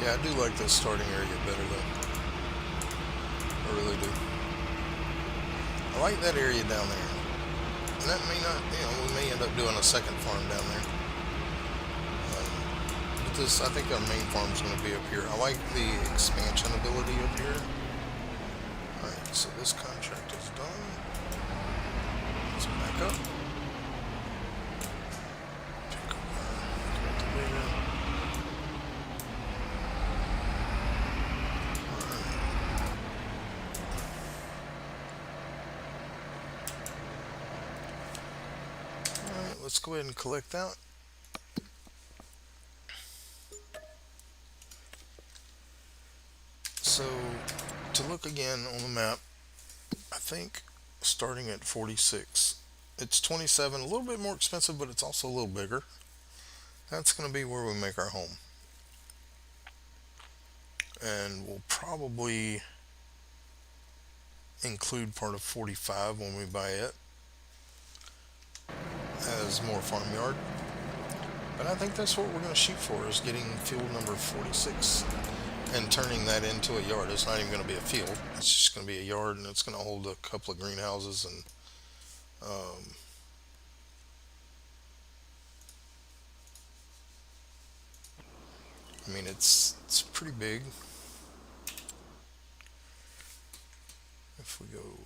Yeah, I do like this starting area better though. I really do. I like that area down there. And that may not, we may end up doing a second farm down there. But this, I think our main farm is going to be up here. I like the expansion ability up here. Alright, so this contract is done. Let's back up. Pick up our cultivator. Alright, let's go ahead and collect that. So, to look again on the map, I think starting at 46, it's 27, a little bit more expensive, but it's also a little bigger. That's going to be where we make our home. And we'll probably include part of 45 when we buy it as more farmyard. But I think that's what we're going to shoot for, is getting field number 46 and turning that into a yard. It's not even going to be a field. It's just going to be a yard, and it's going to hold a couple of greenhouses and I mean it's pretty big. If we go,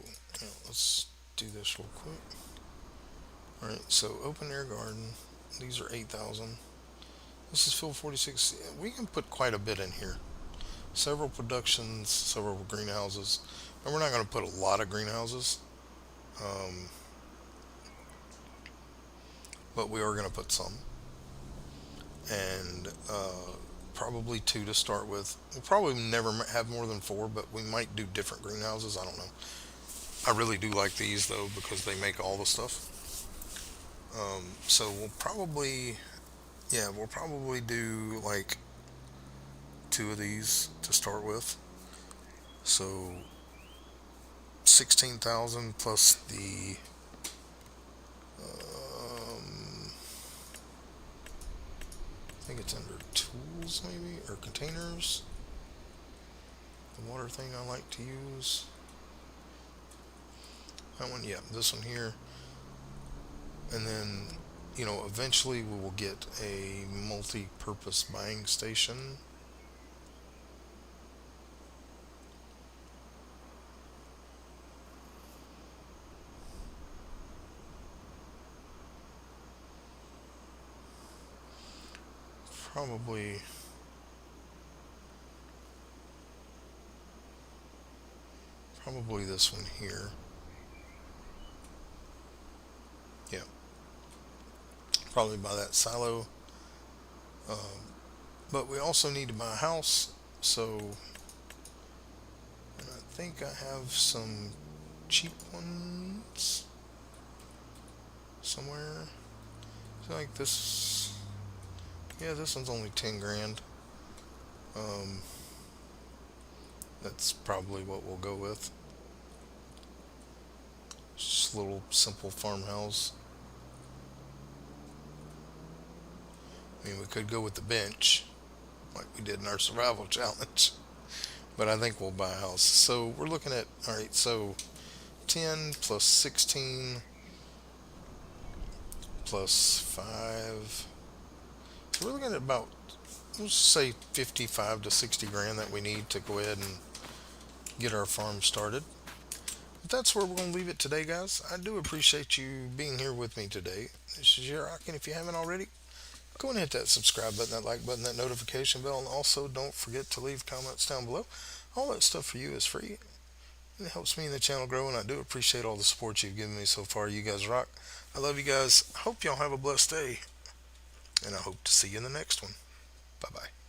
let's do this real quick. All right, so open air garden. These are 8,000. This is field 46. We can put quite a bit in here. Several productions, several greenhouses, and we're not going to put a lot of greenhouses, but we are going to put some, and probably 2 to start with. We'll probably never have more than 4, but we might do different greenhouses. I don't know. I really do like these though because they make all the stuff. So we'll probably do like 2 of these to start with. So 16,000 plus the bottles maybe, or containers. The water thing I like to use. That one, yeah, this one here. And then, eventually we will get a multi-purpose buying station. Probably probably this one here. Yeah, probably buy that silo. But we also need to buy a house, so and I think I have some cheap ones somewhere. I feel like this. Yeah, this one's only 10 grand. Um, that's probably what we'll go with. Just a little simple farmhouse. I mean, we could go with the bench, like we did in our survival challenge, but I think we'll buy a house. So we're looking at, all right, so 10 plus 16 plus 5. So we're looking at about, let's say 55 to 60 grand that we need to go ahead and get our farm started. But that's where we're going to leave it today, guys. I do appreciate you being here with me today. This is your Rock, and if you haven't already, go and hit that subscribe button, that like button, that notification bell, and also don't forget to leave comments down below. All that stuff for you is free. It helps me and the channel grow, and I do appreciate all the support you've given me so far. You guys rock. I love you guys. I hope y'all have a blessed day, and I hope to see you in the next one. Bye bye.